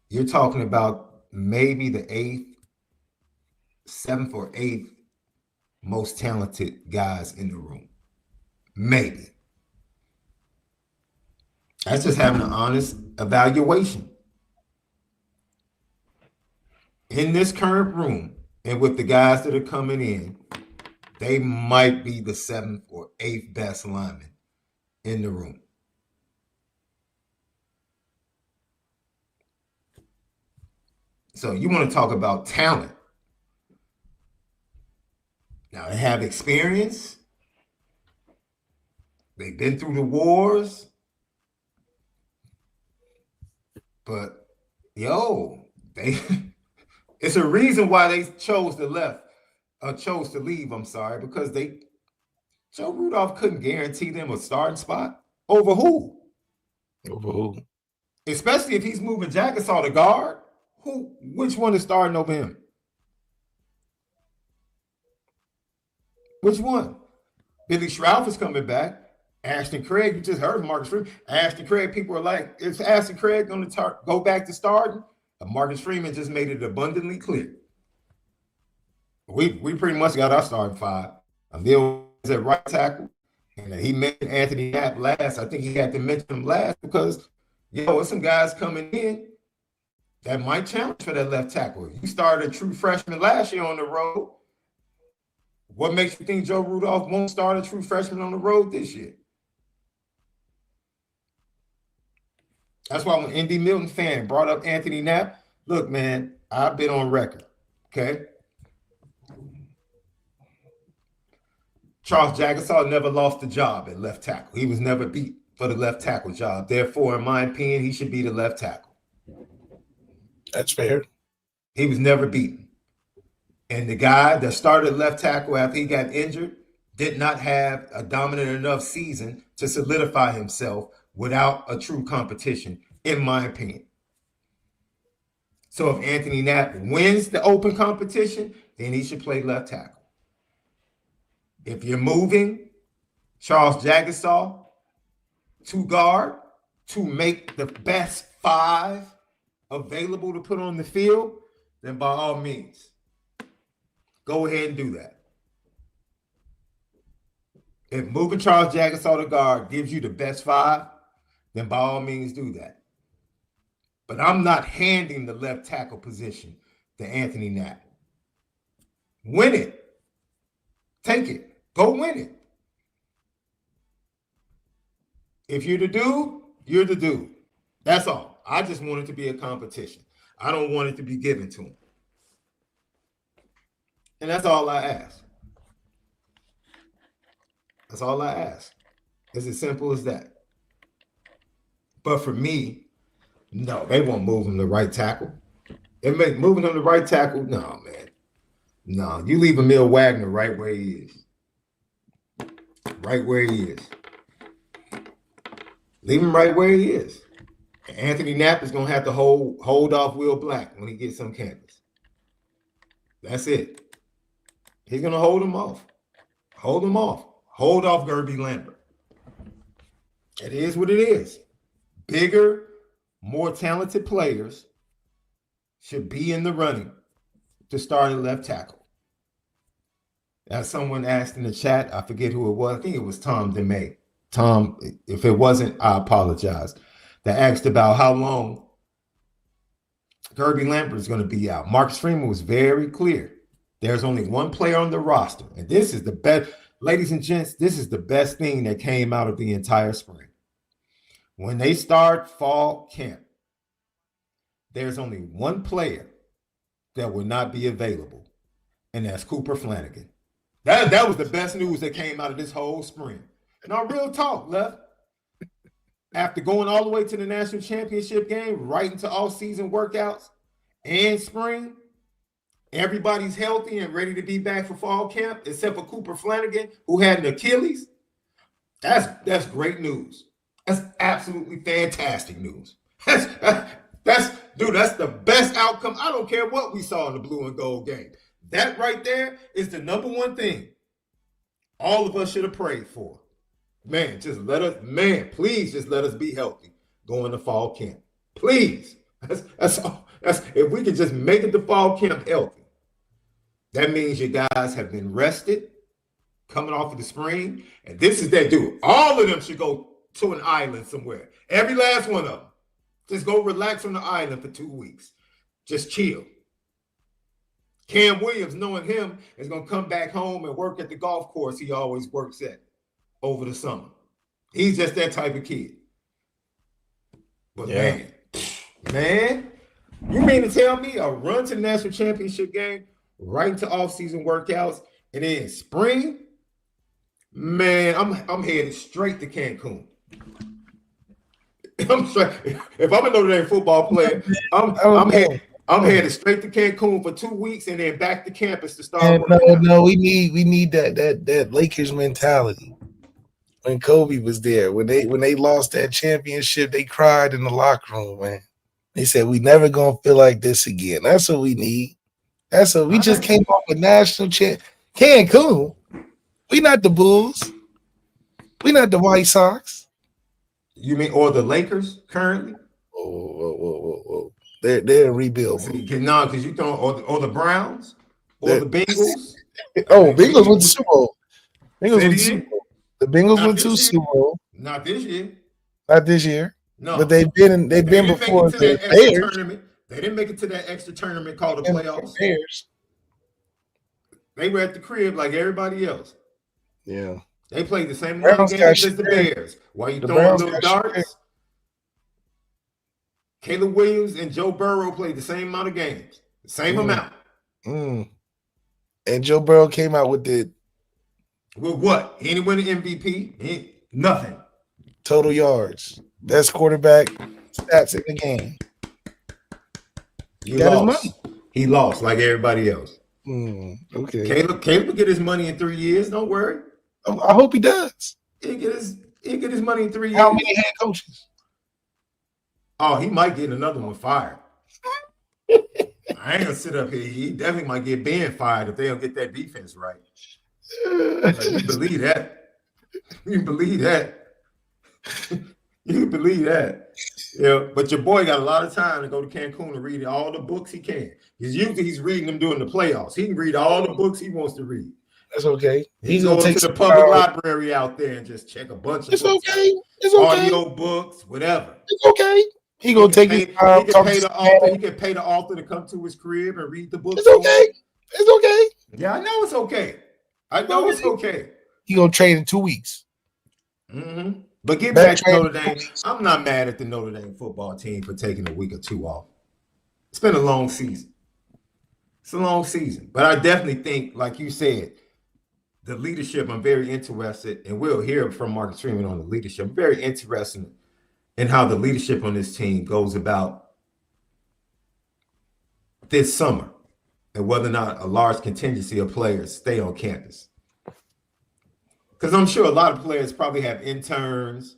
you're talking about maybe the 7th or 8th most talented guys in the room. Maybe. That's just having an honest evaluation. In this current room, and with the guys that are coming in, they might be the 7th or 8th best lineman in the room. So you want to talk about talent. Now they have experience. They've been through the wars. But it's a reason why they chose to leave, because Joe Rudolph couldn't guarantee them a starting spot. Over who? Especially if he's moving Jackasaw to guard. Which one is starting over him? Which one? Billy Schrouf is coming back. Ashton Craig, you just heard Marcus Freeman. Ashton Craig, people are like, is Ashton Craig going to go back to starting? Marcus Freeman just made it abundantly clear. We pretty much got our starting five. Emil is at right tackle, and he mentioned Anthony Knapp last. I think he had to mention him last because, there's some guys coming in that might challenge for that left tackle. You started a true freshman last year on the road. What makes you think Joe Rudolph won't start a true freshman on the road this year? That's why when Indy Milton fan brought up Anthony Knapp, look, man, I've been on record, okay? Charles Jagasaw never lost a job at left tackle. He was never beat for the left tackle job. Therefore, in my opinion, he should be the left tackle. That's fair. He was never beaten. And the guy that started left tackle after he got injured did not have a dominant enough season to solidify himself without a true competition, in my opinion. So if Anthony Knapp wins the open competition, then he should play left tackle. If you're moving Charles Jagasaw to guard to make the best five available to put on the field, then by all means, go ahead and do that. If moving Charles Jagasaw to guard gives you the best five, then by all means do that. But I'm not handing the left tackle position to Anthony Knapp. Win it. Take it. Go win it. If you're the dude, you're the dude. That's all. I just want it to be a competition. I don't want it to be given to him. And that's all I ask. That's all I ask. It's as simple as that. But for me, no, they won't move him to right tackle. Moving him to right tackle, no, man. No, you leave Emil Wagner right where he is. Right where he is. Leave him right where he is. And Anthony Knapp is going to have to hold off Will Black when he gets on campus. That's it. He's going to hold him off. Hold him off. Hold off Gerby Lambert. It is what it is. Bigger, more talented players should be in the running to start at left tackle. As someone asked in the chat, I forget who it was. I think it was Tom DeMay. Tom, if it wasn't, I apologize. That asked about how long Gerby Lambert is going to be out. Marcus Freeman was very clear. There's only one player on the roster. And this is the best, ladies and gents, this is the best thing that came out of the entire spring. When they start fall camp, there's only one player that will not be available, and that's Cooper Flanagan. That was the best news that came out of this whole spring. Now, real talk, Left. After going all the way to the national championship game, right into all-season workouts and spring, everybody's healthy and ready to be back for fall camp, except for Cooper Flanagan, who had an Achilles. That's great news. That's absolutely fantastic news. That's the best outcome. I don't care what we saw in the blue and gold game. That right there is the number one thing all of us should have prayed for. Man, please just let us be healthy going to fall camp. Please. That's all. If we could just make it to fall camp healthy, that means your guys have been rested coming off of the spring. And this is that dude. All of them should go to an island somewhere. Every last one of them. Just go relax on the island for 2 weeks. Just chill. Cam Williams, knowing him, is going to come back home and work at the golf course he always works at over the summer. He's just that type of kid. But man, you mean to tell me a run to the national championship game, right into off-season workouts, and then spring? Man, I'm headed straight to Cancun. I'm straight. If I'm a Notre Dame football player, I'm headed straight to Cancun for 2 weeks and then back to campus to start working out. No, we need that Lakers mentality. When Kobe was there, when they lost that championship, they cried in the locker room, man. They said, we never gonna feel like this again. That's what we need. That's what we just came off with national champ. Cancun. We not the Bulls. We not the White Sox. You mean or the Lakers currently? Whoa. They're in rebuild. No, because you don't or the Browns or the Bengals. Bengals went to Super Bowl. The Bengals went to Super Bowl. Not this year. Not this year. No, but they've been before the Bears. Tournament. They didn't make it to that extra tournament called the playoffs. Bears. They were at the crib like everybody else. Yeah. They played the same amount of games as the Bears. While you throwing little darts, Caleb Williams and Joe Burrow played the same amount of games. The same amount. And Joe Burrow came out with what? He didn't win an MVP. Nothing. Total yards. Best quarterback stats in the game. He got his money. He lost like everybody else. Okay. Caleb will get his money in 3 years. Don't worry. I hope he does. He'll get his money in 3 years. How many head coaches? Oh, he might get another one fired. I ain't gonna sit up here. He definitely might get Ben fired if they don't get that defense right. You believe that? You believe that? You believe that? Yeah, but your boy got a lot of time to go to Cancun and read all the books he can. Because usually he's reading them during the playoffs. He can read all the books he wants to read. That's okay. He's going to the public library out there and just check a bunch of books. Okay. It's okay. Audio books, whatever. It's okay. He gonna take his time. He can pay the author to come to his crib and read the book. It's okay. It's okay. Yeah, I know it's okay. I know it's okay. He gonna trade in 2 weeks. But get back to Notre Dame. I'm not mad at the Notre Dame football team for taking a week or two off. It's been a long season. It's a long season. But I definitely think, like you said, the leadership, I'm very interested, and we'll hear from Marcus Freeman on the leadership. I'm very interested in how the leadership on this team goes about this summer and whether or not a large contingency of players stay on campus. Because I'm sure a lot of players probably have internships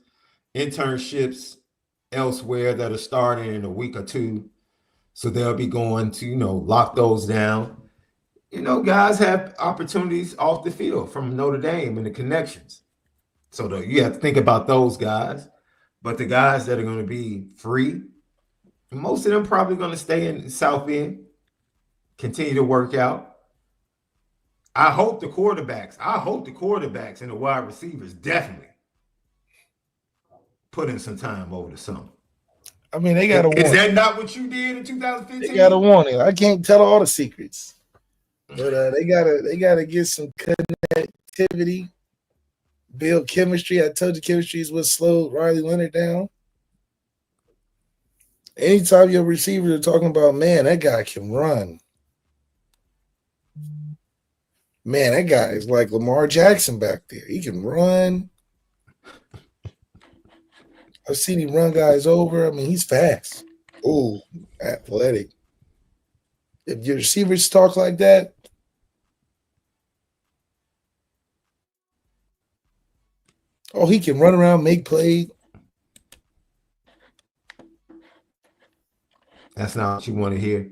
elsewhere that are starting in a week or two. So they'll be going to, lock those down. Guys have opportunities off the field from Notre Dame and the connections. So you have to think about those guys. But the guys that are going to be free, most of them probably going to stay in South End, continue to work out. I hope the quarterbacks and the wide receivers definitely put in some time over the summer. I mean, they got a warning. Is that not what you did in 2015? They got a warning. I can't tell all the secrets, but they gotta get some connectivity, build chemistry. I told you chemistry is what slowed Riley Leonard down. Anytime your receivers are talking about, man, that guy can run. Man, that guy is like Lamar Jackson back there. He can run. I've seen him run guys over. I mean, he's fast. Oh, athletic. If your receivers talk like that, he can run around, make plays. That's not what you want to hear.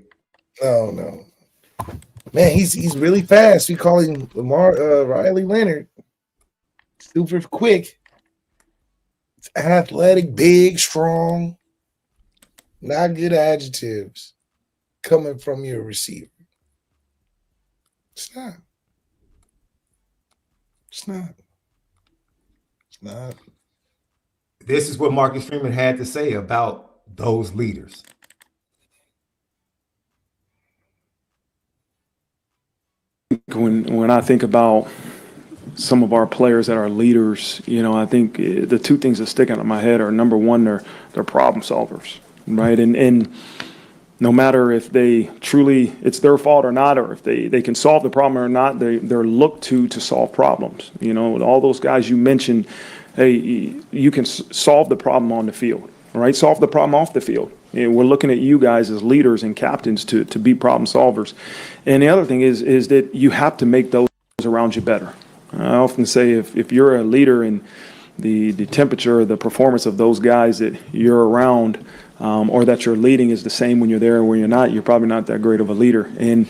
No. Man, he's really fast. We call him Riley Leonard. Super quick. It's athletic, big, strong. Not good adjectives coming from your receiver. It's not. this is what Marcus Freeman had to say about those leaders. When I think about some of our players that are leaders, I think the two things that stick out in my head are, number one, they're problem solvers, right? And no matter if they truly, it's their fault or not, or if they can solve the problem or not, they're looked to solve problems. All those guys you mentioned, hey, you can solve the problem on the field, right? Solve the problem off the field. We're looking at you guys as leaders and captains to be problem solvers. And the other thing is that you have to make those around you better. I often say if you're a leader and the temperature, the performance of those guys that you're around or that you're leading is the same when you're there and when you're not, you're probably not that great of a leader. And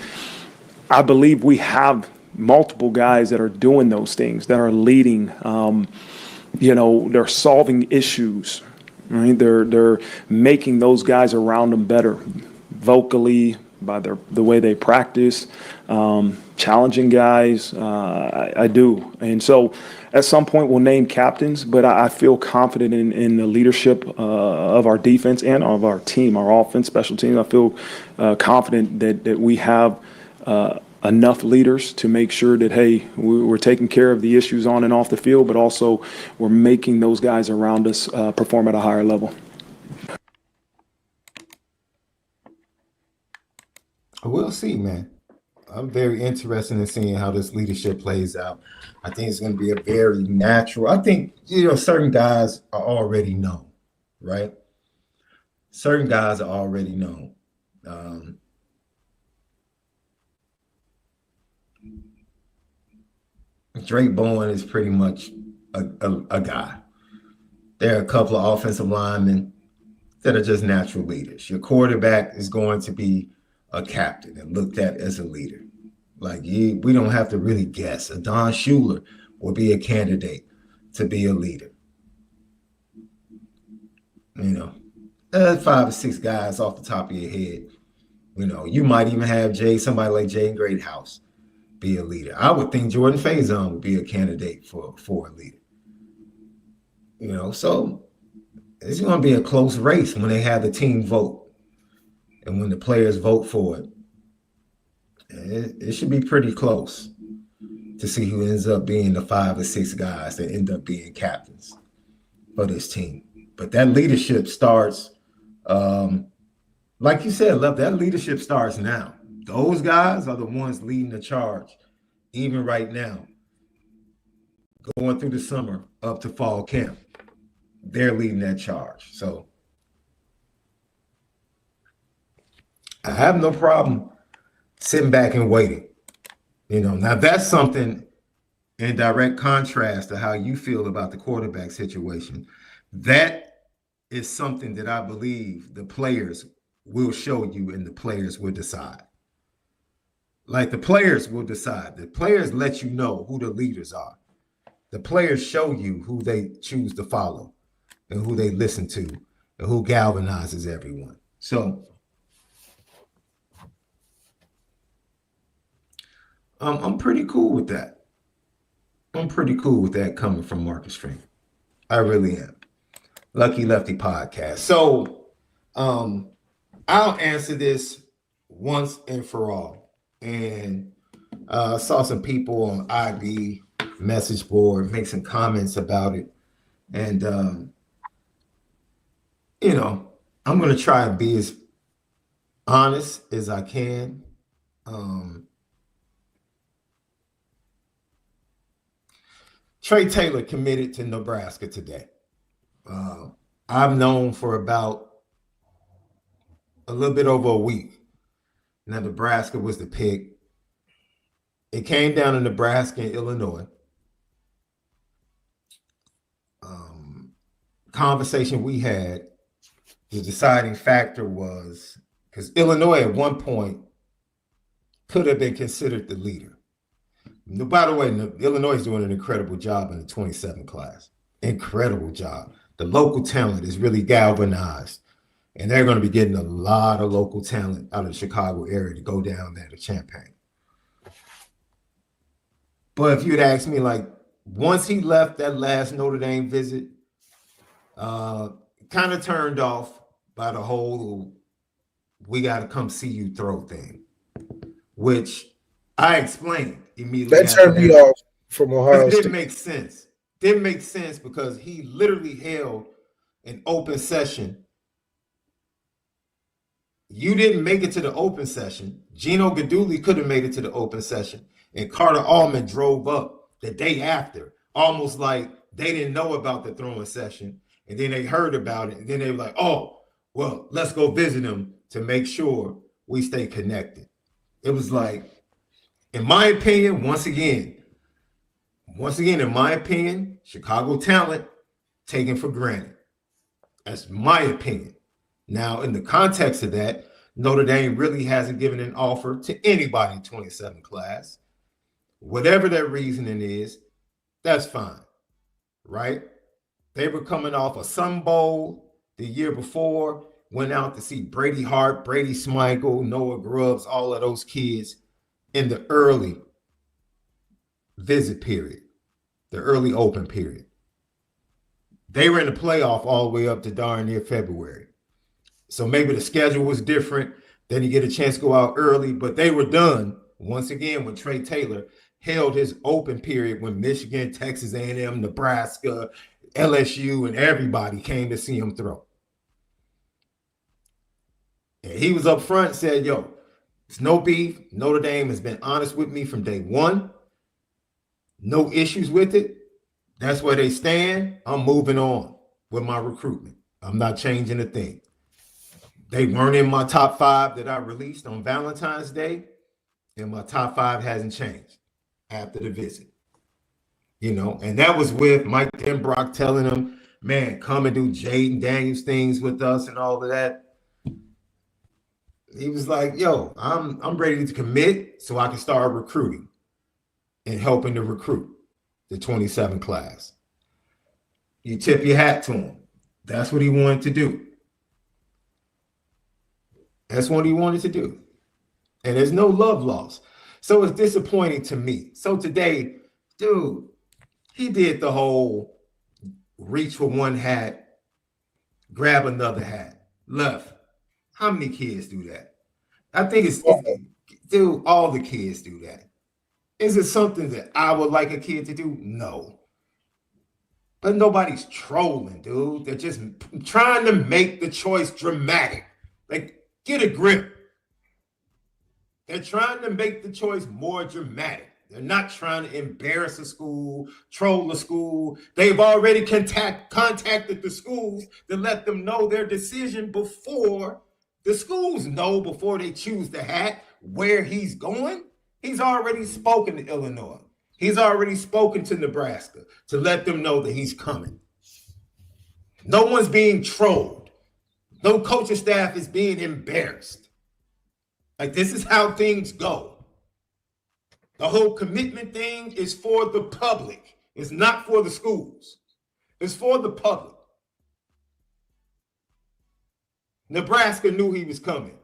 I believe we have multiple guys that are doing those things, that are leading. They're solving issues. Right? They're making those guys around them better, vocally, by the way they practice, challenging guys. I do, and so at some point we'll name captains, but I feel confident in the leadership of our defense and of our team, our offense, special teams. I feel confident that we have enough leaders to make sure that, hey, we're taking care of the issues on and off the field, but also we're making those guys around us perform at a higher level. We'll see, man. I'm very interested in seeing how this leadership plays out. I think it's going to be a very natural. I think, certain guys are already known, right? Certain guys are already known. Drake Bowen is pretty much a guy. There are a couple of offensive linemen that are just natural leaders. Your quarterback is going to be a captain and looked at as a leader. Like, we don't have to really guess. Don Shula will be a candidate to be a leader. 5 or 6 guys off the top of your head. You might even have somebody like Jay Greathouse be a leader. I would think Jordan Faison would be a candidate for a leader. So it's going to be a close race when they have the team vote and when the players vote for it. It should be pretty close to see who ends up being the 5 or 6 guys that end up being captains for this team. But that leadership starts, like you said, Love, that leadership starts now. Those guys are the ones leading the charge, even right now, going through the summer up to fall camp. They're leading that charge. So I have no problem sitting back and waiting. Now that's something in direct contrast to how you feel about the quarterback situation. That is something that I believe the players will show you and the players will decide. Like, the players will decide. The players let you know who the leaders are. The players show you who they choose to follow and who they listen to and who galvanizes everyone. So I'm pretty cool with that. I'm pretty cool with that coming from Marcus Freeman. I really am. Lucky Lefty podcast. So I'll answer this once and for all. And I saw some people on IB message board make some comments about it. And, I'm going to try and be as honest as I can. Trey Taylor committed to Nebraska today. I've known for about a little bit over a week that Nebraska was the pick. It came down to Nebraska and Illinois. Conversation we had, the deciding factor was because Illinois at one point could have been considered the leader. By the way, Illinois is doing an incredible job in the 27 class. Incredible job. The local talent is really galvanized, and they're going to be getting a lot of local talent out of the Chicago area to go down there to Champaign. But if you'd asked me, like, once he left that last Notre Dame visit, Kind of turned off by the whole "we got to come see you" throw thing, which I explained immediately. That turned me off from Ohio It State. didn't make sense. Didn't make sense because he literally held an open session. You didn't make it to the open session. Gino Gaduli could have made it to the open session. And Carter Allman drove up the day after, almost like they didn't know about the throwing session. And then they heard about it. And then they were like, oh, well, let's go visit him to make sure we stay connected. It was like, in my opinion, once again, in my opinion, Chicago talent taken for granted. That's my opinion. Now, in the context of that, Notre Dame really hasn't given an offer to anybody in 27 class. Whatever their reasoning is, that's fine, right? They were coming off a Sun Bowl the year before, went out to see Brady Hart, Brady Smigel, Noah Grubbs, all of those kids in the early visit period, the early open period. They were in the playoff all the way up to darn near February. So maybe the schedule was different. Then you get a chance to go out early, but they were done once again when Trey Taylor held his open period when Michigan, Texas A&M, Nebraska, LSU, and everybody came to see him throw. And he was up front and said, yo, it's no beef. Notre Dame has been honest with me from day one. No issues with it. That's where they stand. I'm moving on with my recruitment. I'm not changing a thing. They weren't in my top 5 that I released on Valentine's Day, and my top 5 hasn't changed after the visit. You know, and that was with Mike Denbrock telling him, man, come and do Jaden Daniels things with us and all of that. He was like, yo, I'm ready to commit so I can start recruiting and helping to recruit the 27 class. You tip your hat to him. That's what he wanted to do. That's what he wanted to do. And there's no love lost. So it's disappointing to me. So today, dude, he did the whole reach for one hat, grab another hat, left. How many kids do that? I think it's, dude, all the kids do that. Is it something that I would like a kid to do? No. But nobody's trolling, dude. They're just trying to make the choice dramatic. Like, get a grip. They're trying to make the choice more dramatic. They're not trying to embarrass a school, troll a school. They've already contacted the schools to let them know their decision before the schools know, before they choose the hat, where he's going. He's already spoken to Illinois. He's already spoken to Nebraska to let them know that he's coming. No one's being trolled. No coaching staff is being embarrassed. Like, this is how things go. The whole commitment thing is for the public. It's not for the schools. It's for the public. Nebraska knew he was coming.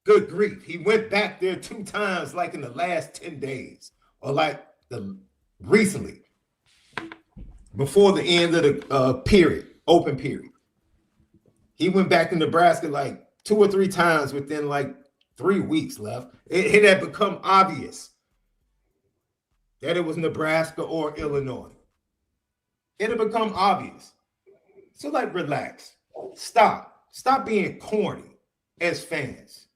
Good grief. He went back there 2 times, like in the last 10 days, or like recently, before the end of the period, open period. He went back to Nebraska like 2 or 3 times within like 3 weeks left. It had become obvious that it was Nebraska or Illinois. It had become obvious. So, like, relax. Stop being corny as fans.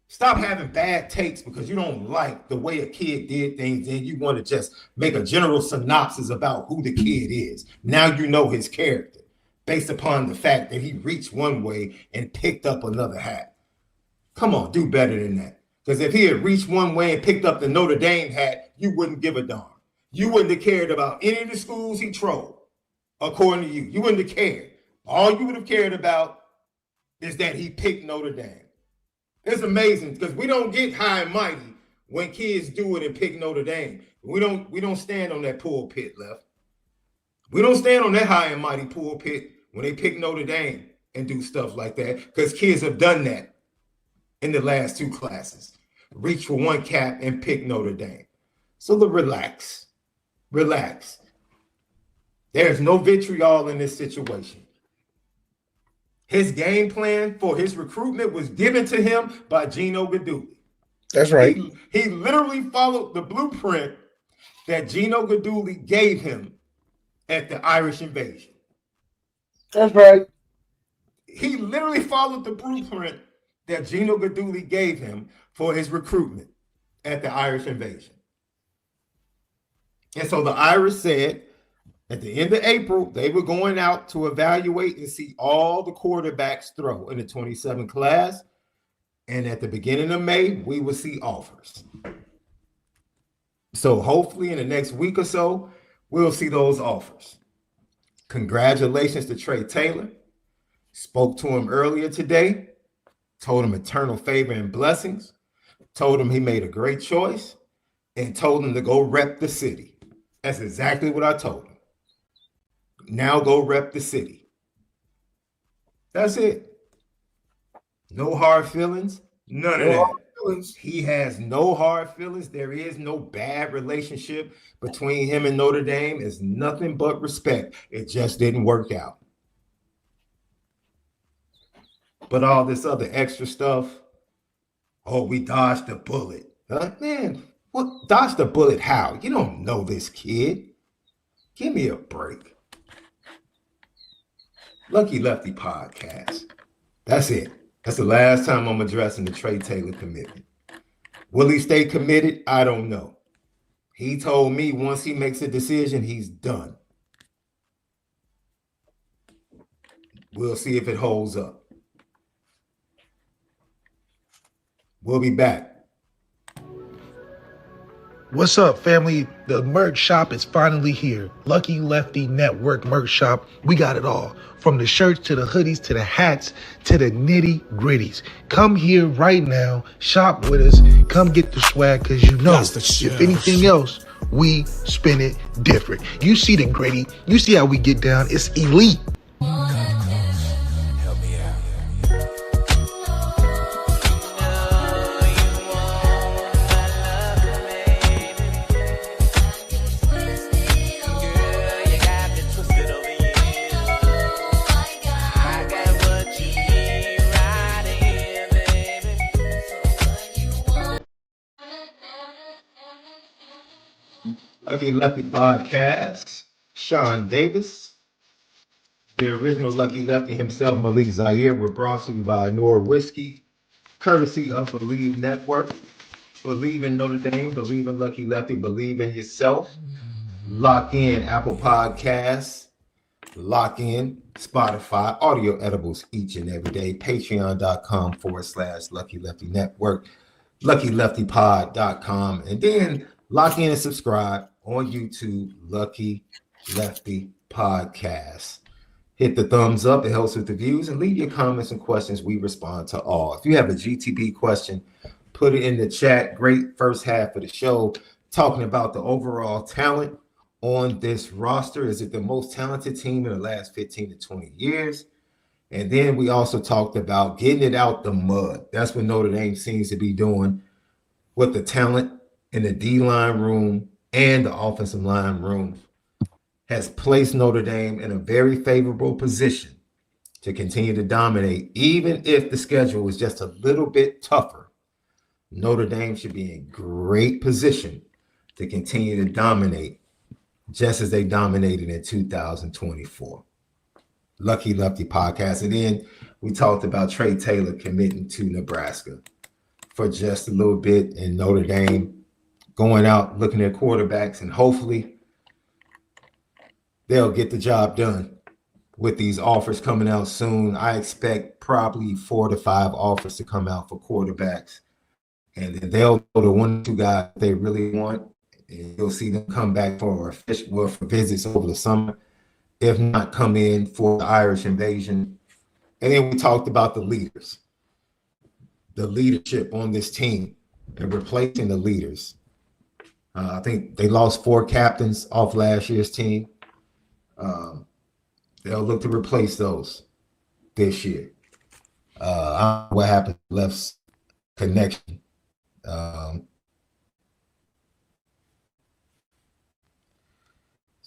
Stop having bad takes because you don't like the way a kid did things and you want to just make a general synopsis about who the kid is. Now you know his character based upon the fact that he reached one way and picked up another hat. Come on, do better than that. Because if he had reached one way and picked up the Notre Dame hat, you wouldn't give a darn. You wouldn't have cared about any of the schools he trolled, according to you. You wouldn't have cared. All you would have cared about is that he picked Notre Dame. It's amazing because we don't get high and mighty when kids do it and pick Notre Dame. We don't stand on that pulpit, left. We don't stand on that high and mighty pulpit when they pick Notre Dame and do stuff like that, because kids have done that in the last 2 classes. Reach for one cap and pick Notre Dame. So relax. There's no vitriol in this situation. His game plan for his recruitment was given to him by Gino Guidugli. That's right. He literally followed the blueprint that Gino Guidugli gave him at the Irish invasion. That's right. He literally followed the blueprint that Gino Guidugli gave him for his recruitment at the Irish invasion. And so the Irish said at the end of April, they were going out to evaluate and see all the quarterbacks throw in the 27 class. And at the beginning of May, we will see offers. So hopefully in the next week or so, we'll see those offers. Congratulations to Trey Taylor. Spoke to him earlier today. Told him eternal favor and blessings. Told him he made a great choice. And told him to go rep the city. That's exactly what I told him. Now go rep the city. That's it. No hard feelings. None of that. He has no hard feelings. There is no bad relationship between him and Notre Dame. It's nothing but respect. It just didn't work out. But all this other extra stuff, oh, we dodged the bullet. Man, what dodged the bullet how? You don't know this kid. Give me a break. Lucky Lefty podcast. That's it. That's the last time I'm addressing the Trey Taylor commitment. Will he stay committed? I don't know. He told me once he makes a decision, he's done. We'll see if it holds up. We'll be back. What's up, family? The merch shop is finally here. Lucky Lefty Network merch shop. We got it all. From the shirts to the hoodies to the hats to the nitty gritties. Come here right now. Shop with us. Come get the swag because you know, if anything else, we spin it different. You see the gritty. You see how we get down. It's elite. Lucky Lefty podcast. Shaun Davis, the original Lucky Lefty himself, MALIK ZAIRE. We're brought to you by ONORA Whiskey, courtesy of Believe Network. Believe in Notre Dame, believe in Lucky Lefty, believe in yourself. Lock in Apple Podcasts, lock in Spotify, audio edibles each and every day. Patreon.com/Lucky Lefty Network, LuckyLeftyPod.com, and then lock in and subscribe on YouTube, Lucky Lefty Podcast. Hit the thumbs up, it helps with the views, and leave your comments and questions. We respond to all. If you have a GTB question, put it in the chat. Great first half of the show, talking about the overall talent on this roster. Is it the most talented team in the last 15 to 20 years? And then we also talked about getting it out the mud. That's what Notre Dame seems to be doing with the talent in the D-line room and the offensive line room. Has placed Notre Dame in a very favorable position to continue to dominate, even if the schedule is just a little bit tougher. Notre Dame should be in great position to continue to dominate just as they dominated in 2024. Lucky Lefty podcast. And then we talked about Trey Taylor committing to Nebraska for just a little bit, and Notre Dame going out looking at quarterbacks, and hopefully they'll get the job done with these offers coming out soon. I expect probably 4 to 5 offers to come out for quarterbacks, and then they'll go to 1 or 2 guys they really want, and you'll see them come back for visits over the summer, if not come in for the Irish invasion. And then we talked about the leaders, the leadership on this team, and replacing the leaders. I think they lost 4 captains off last year's team. They'll look to replace those this year. I don't know what happened to Left's connection.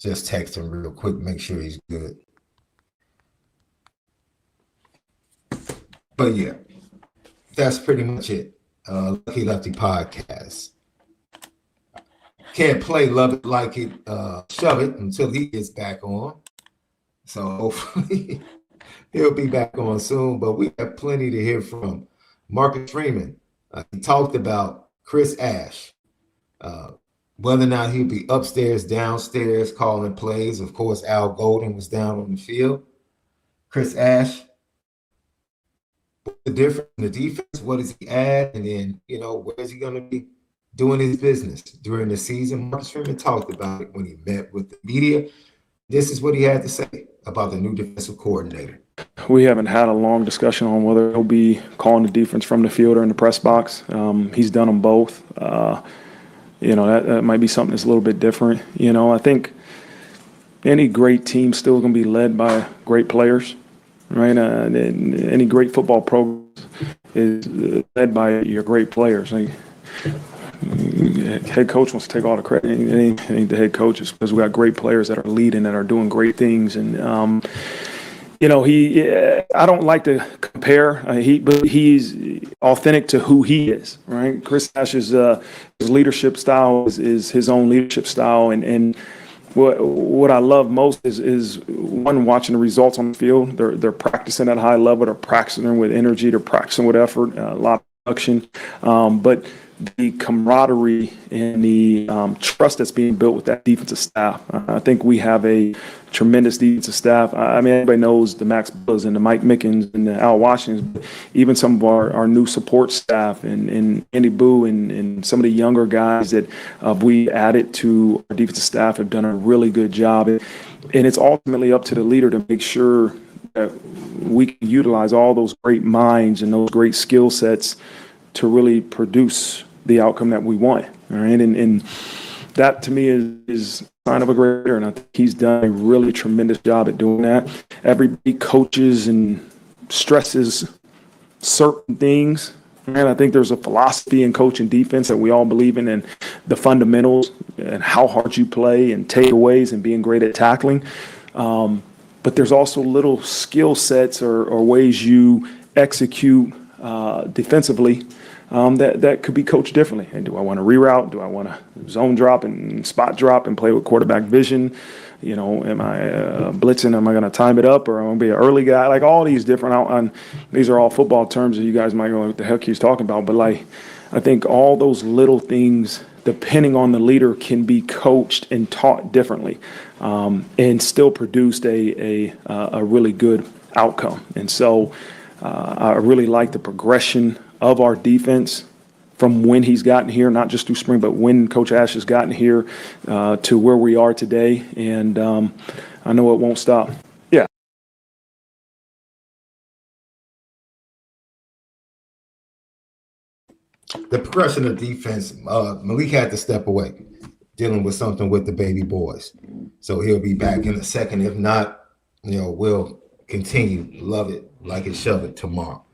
just text him real quick, make sure he's good. But yeah, that's pretty much it. Lucky Lefty podcast. Can't play Love It Like It, Shove It until he gets back on. So hopefully he'll be back on soon. But we have plenty to hear from Marcus Freeman. He talked about Chris Ash, whether or not he'll be upstairs, downstairs, calling plays. Of course, Al Golden was down on the field. Chris Ash, what's the difference in the defense? What does he add? And then, where is he going to be doing his business during the season? Marcus Freeman talked about it when he met with the media. This is what he had to say about the new defensive coordinator. We haven't had a long discussion on whether he'll be calling the defense from the field or in the press box. He's done them both. That might be something that's a little bit different. I think any great team still going to be led by great players, right? Any great football program is led by your great players. Head coach wants to take all the credit. It ain't the head coaches, because we got great players that are leading, that are doing great things. And, I don't like to compare, but he's authentic to who he is, right? Chris Ash's his leadership style is his own leadership style. And what I love most is one, watching the results on the field. They're practicing at a high level. They're practicing with energy. They're practicing with effort, a lot of production. But the camaraderie and the trust that's being built with that defensive staff. I think we have a tremendous defensive staff. I mean, everybody knows the Max Bills and the Mike Mickens and the Al Washingtons, but even some of our new support staff and Andy Boo and some of the younger guys that we added to our defensive staff have done a really good job. And it's ultimately up to the leader to make sure that we can utilize all those great minds and those great skill sets to really produce the outcome that we want. All right. And that to me is a sign of a great leader. And I think he's done a really tremendous job at doing that. Everybody coaches and stresses certain things. And I think there's a philosophy in coaching defense that we all believe in, and the fundamentals and how hard you play and takeaways and being great at tackling. But there's also little skill sets or ways you execute defensively that could be coached differently. And do I want to reroute? Do I want to zone drop and spot drop and play with quarterback vision? Am I blitzing? Am I going to time it up, or am I going to be an early guy? Like all these different these are all football terms that you guys might go, what the heck he's talking about. But I think all those little things, depending on the leader, can be coached and taught differently, and still produced a really good outcome. And so I really like the progression of our defense from when he's gotten here, not just through spring, but when Coach Ash has gotten here to where we are today. And I know it won't stop. Yeah. The progression of defense, Malik had to step away, dealing with something with the baby boys. So he'll be back in a second. If not, we'll continue. Love it, like it, shove it tomorrow.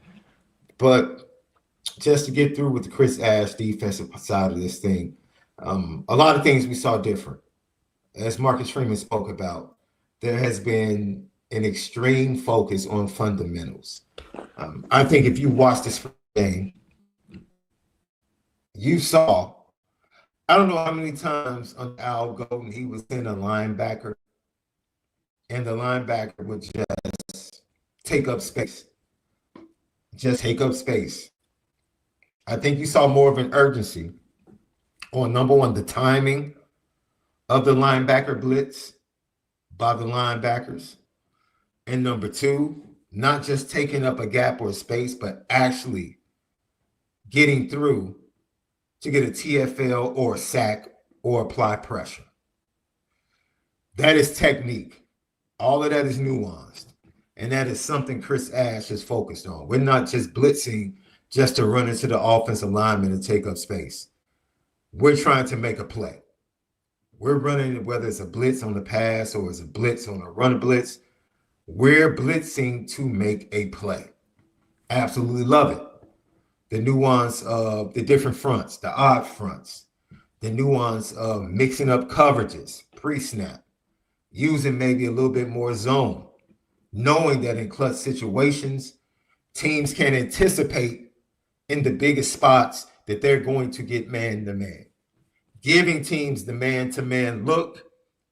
But just to get through with the Chris Ash defensive side of this thing, a lot of things we saw different. As Marcus Freeman spoke about, there has been an extreme focus on fundamentals. I think if you watch this game, you saw, I don't know how many times on Al Golden he was in a linebacker, and the linebacker would just take up space. Just take up space. I think you saw more of an urgency on, number one, the timing of the linebacker blitz by the linebackers. And number two, not just taking up a gap or a space, but actually getting through to get a TFL or a sack or apply pressure. That is technique. All of that is nuanced. And that is something Chris Ash is focused on. We're not just blitzing just to run into the offensive lineman and take up space. We're trying to make a play. We're running, whether it's a blitz on the pass or it's a blitz on a run blitz, we're blitzing to make a play. Absolutely love it. The nuance of the different fronts, the odd fronts, the nuance of mixing up coverages, pre-snap. using maybe a little bit more zone, knowing that in clutch situations, teams can anticipate in the biggest spots that they're going to get man-to-man, giving teams the man-to-man look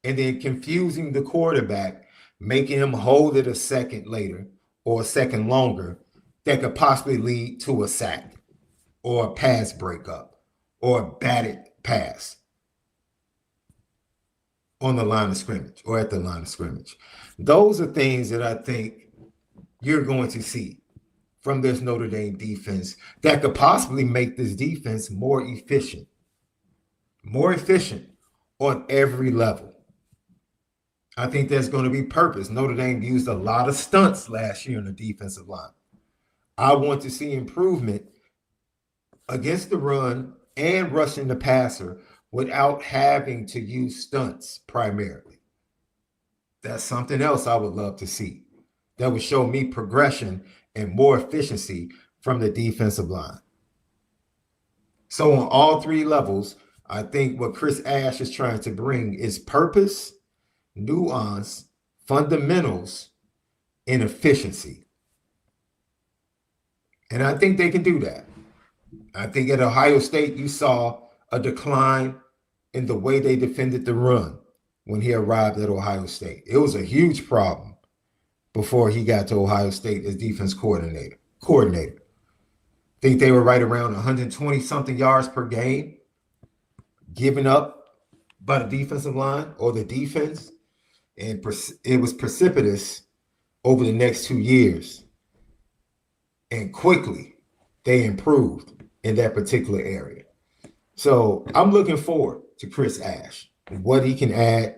and then confusing the quarterback, making him hold it a second later or a second longer that could possibly lead to a sack or a pass breakup or a batted pass on the line of scrimmage or at the line of scrimmage. Those are things that I think you're going to see from this Notre Dame defense that could possibly make this defense more efficient on every level. I think there's going to be purpose. Notre Dame used a lot of stunts last year on the defensive line. I want to see improvement against the run and rushing the passer without having to use stunts primarily. That's something else I would love to see. That would show me progression and more efficiency from the defensive line. So on all three levels, I think what Chris Ash is trying to bring is purpose, nuance, fundamentals, and efficiency. And I think they can do that. I think at Ohio State, you saw a decline in the way they defended the run when he arrived at Ohio State. It was a huge problem before he got to Ohio State as defense coordinator. I think they were right around 120-something yards per game given up by the defensive line or the defense. And it was precipitous over the next 2 years. And quickly, they improved in that particular area. So I'm looking forward to Chris Ash and what he can add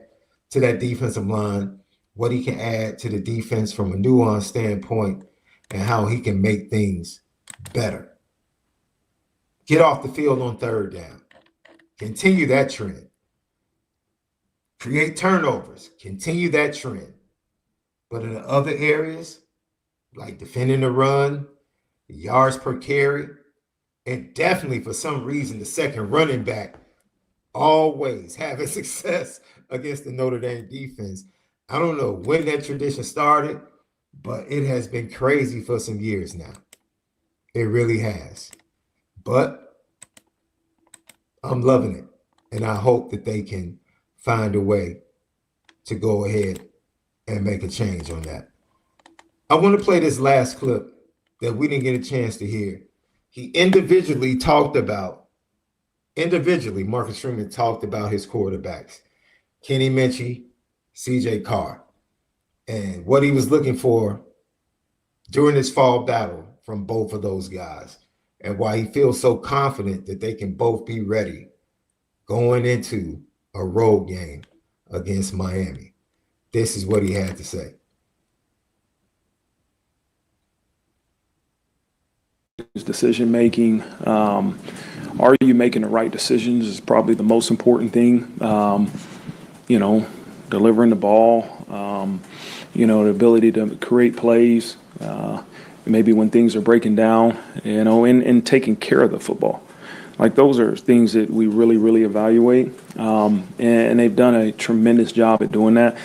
to that defensive line, what he can add to the defense from a nuance standpoint, and how he can make things better. Get off the field on third down. Continue that trend. Create turnovers. Continue that trend. But in the other areas, like defending the run, yards per carry, and definitely for some reason, the second running back always having success against the Notre Dame defense. I don't know when that tradition started, but it has been crazy for some years now. It really has. But I'm loving it. And I hope that they can find a way to go ahead and make a change on that. I want to play this last clip that we didn't get a chance to hear. Marcus Freeman talked about his quarterbacks, Kenny Minchey, CJ Carr, and what he was looking for during this fall battle from both of those guys, and why he feels so confident that they can both be ready going into a road game against Miami. This is what he had to say. Decision making. Are you making the right decisions is probably the most important thing. Delivering the ball, the ability to create plays, maybe when things are breaking down, and taking care of the football. Like those are things that we really, really evaluate. And they've done a tremendous job at doing that.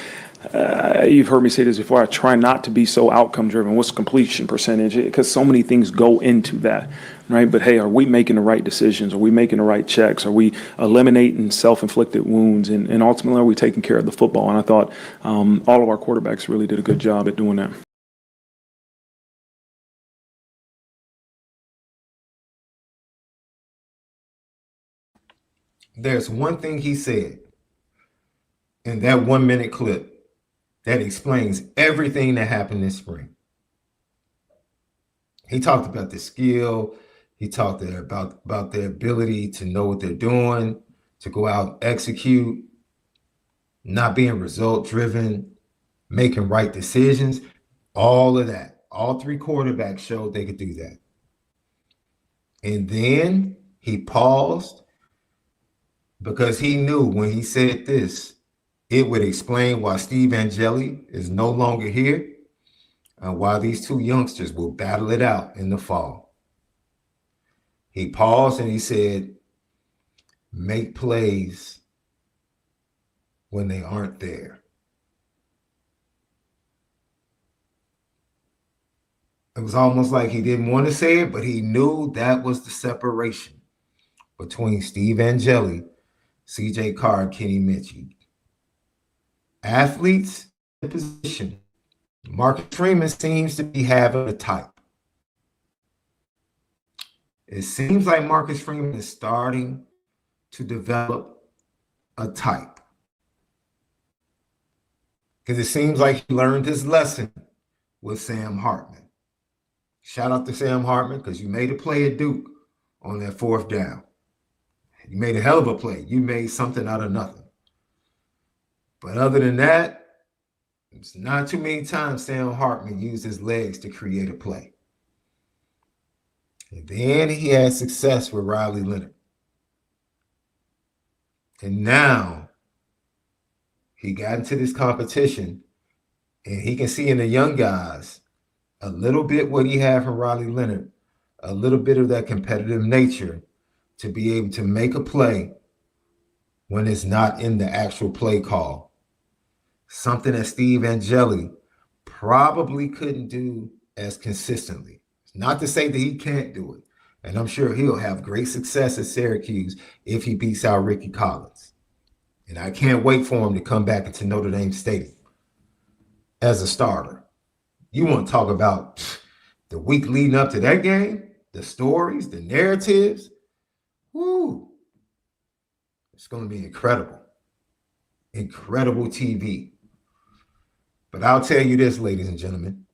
You've heard me say this before. I try not to be so outcome driven. What's completion percentage? Because so many things go into that, right? But hey, are we making the right decisions? Are we making the right checks? Are we eliminating self-inflicted wounds? And ultimately, are we taking care of the football? And I thought all of our quarterbacks really did a good job at doing that. There's one thing he said in that 1 minute clip that explains everything that happened this spring. He talked about the skill. He talked about their ability to know what they're doing, to go out and execute, not being result driven, making right decisions, all of that. All three quarterbacks showed they could do that. And then he paused because he knew when he said this, it would explain why Steve Angeli is no longer here and why these two youngsters will battle it out in the fall. He paused and he said, make plays when they aren't there. It was almost like he didn't want to say it, but he knew that was the separation between Steve Angeli, CJ Carr, and Kenny Minchey. Athletes in position. Marcus Freeman seems to be having a type. It seems like Marcus Freeman is starting to develop a type. Because it seems like he learned his lesson with Sam Hartman. Shout out to Sam Hartman, because you made a play at Duke on that 4th down. You made a hell of a play. You made something out of nothing. But other than that, it's not too many times Sam Hartman used his legs to create a play. And then he had success with Riley Leonard. And now he got into this competition, and he can see in the young guys a little bit what he had from Riley Leonard, a little bit of that competitive nature to be able to make a play when it's not in the actual play call. Something that Steve Angeli probably couldn't do as consistently. Not to say that he can't do it. And I'm sure he'll have great success at Syracuse if he beats out Ricky Collins. And I can't wait for him to come back into Notre Dame Stadium as a starter. You want to talk about the week leading up to that game, the stories, the narratives. Woo. It's going to be incredible. Incredible TV. But I'll tell you this, ladies and gentlemen.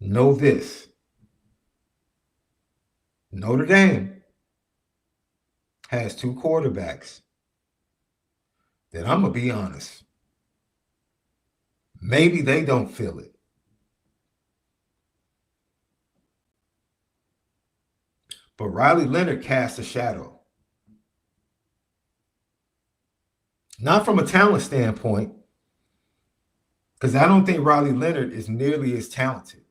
Know this. Notre Dame has 2 quarterbacks that I'm going to be honest. Maybe they don't feel it. But Riley Leonard casts a shadow. Not from a talent standpoint, because I don't think Riley Leonard is nearly as talented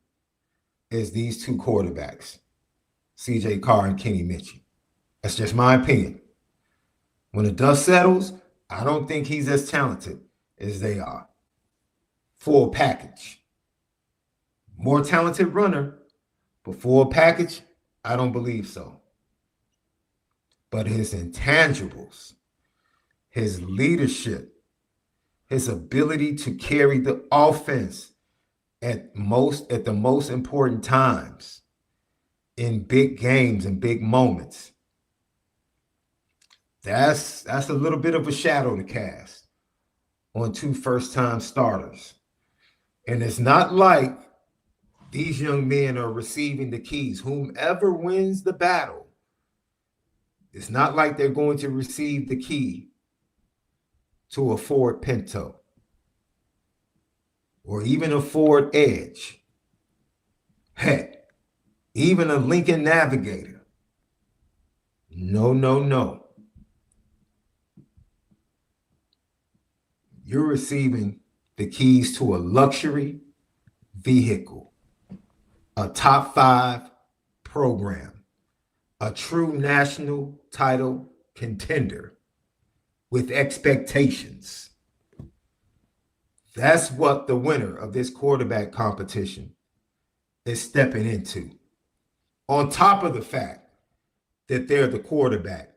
as these 2 quarterbacks, CJ Carr and Kenny Minchey. That's just my opinion. When the dust settles, I don't think he's as talented as they are. Full package. More talented runner, but full package, I don't believe so. But his intangibles, his leadership, his ability to carry the offense at the most important times in big games and big moments. That's a little bit of a shadow to cast on 2 first-time starters. And it's not like these young men are receiving the keys. Whomever wins the battle, it's not like they're going to receive the key to a Ford Pinto or even a Ford Edge. Heck, even a Lincoln Navigator. No, no, no. You're receiving the keys to a luxury vehicle, a top 5 program, a true national title contender with expectations. That's what the winner of this quarterback competition is stepping into. On top of the fact that they're the quarterback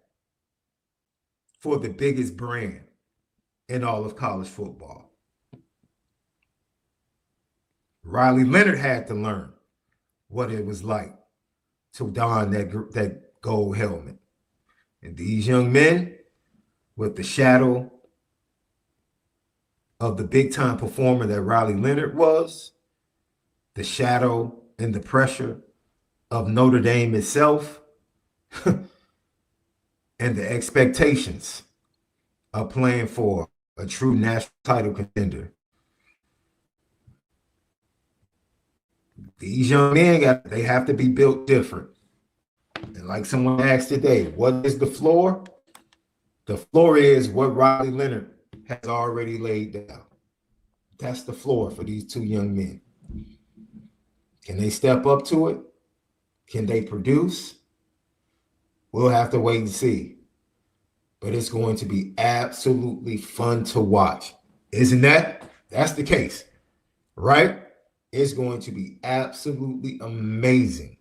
for the biggest brand in all of college football. Riley Leonard had to learn what it was like to don that gold helmet. And these young men, with the shadow of the big-time performer that Riley Leonard was, the shadow and the pressure of Notre Dame itself, and the expectations of playing for a true national title contender. These young men, they have to be built different. And like someone asked today, what is the floor? The floor is what Riley Leonard has already laid down. That's the floor for these 2 young men. Can they step up to it? Can they produce? We'll have to wait and see. But it's going to be absolutely fun to watch. Isn't that? That's the case, right? It's going to be absolutely amazing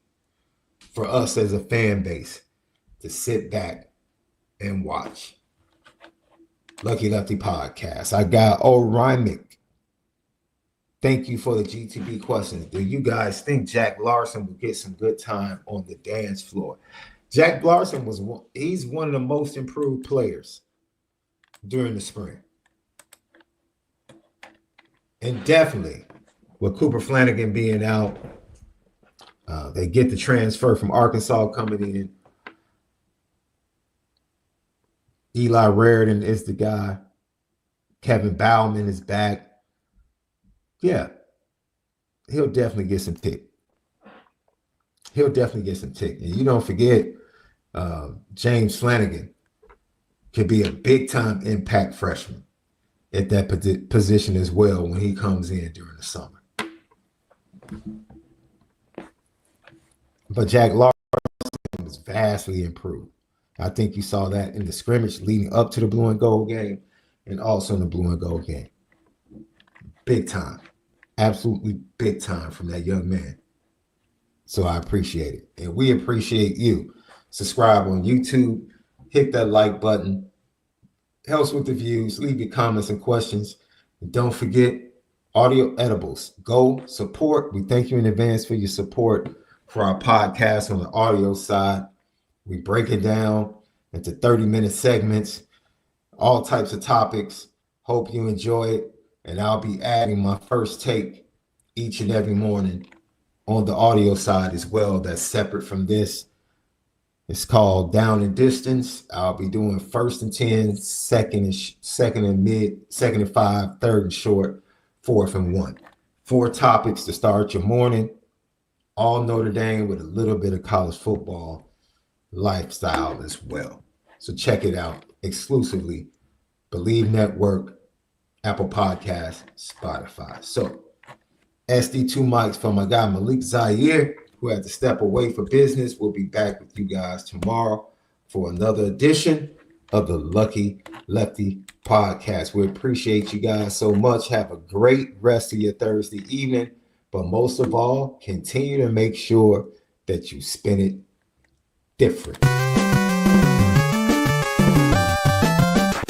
for us as a fan base to sit back and watch. Lucky Lefty Podcast. I got Orimic. Thank you for the GTB questions. Do you guys think Jack Larson will get some good time on the dance floor? Jack Larson he's one of the most improved players during the spring. And definitely with Cooper Flanagan being out, they get the transfer from Arkansas coming in. Eli Raridan is the guy. Kevin Bauman is back. Yeah, he'll definitely get some tick. And you don't forget, James Flanagan could be a big-time impact freshman at that position as well when he comes in during the summer. But Jack Larson was vastly improved. I think you saw that in the scrimmage leading up to the blue and gold game and also in the blue and gold game. Big time. Absolutely big time from that young man. So I appreciate it. And we appreciate you. Subscribe on YouTube. Hit that like button. Helps with the views. Leave your comments and questions. And don't forget, Audio Edibles. Go support. We thank you in advance for your support for our podcast on the audio side. We break it down into 30-minute segments, all types of topics. Hope you enjoy it. And I'll be adding my first take each and every morning on the audio side as well. That's separate from this. It's called Down and Distance. I'll be doing 1st and 10, second and mid, 2nd and 5, 3rd and short, 4th and 1. 4 topics to start your morning. All Notre Dame with a little bit of college football lifestyle as well. So check it out exclusively. Believe Network, Apple Podcasts, Spotify. So SD2 mics for my guy Malik Zaire, who had to step away for business. We'll be back with you guys tomorrow for another edition of the Lucky Lefty Podcast. We appreciate you guys so much. Have a great rest of your Thursday evening. But most of all, continue to make sure that you spin it different.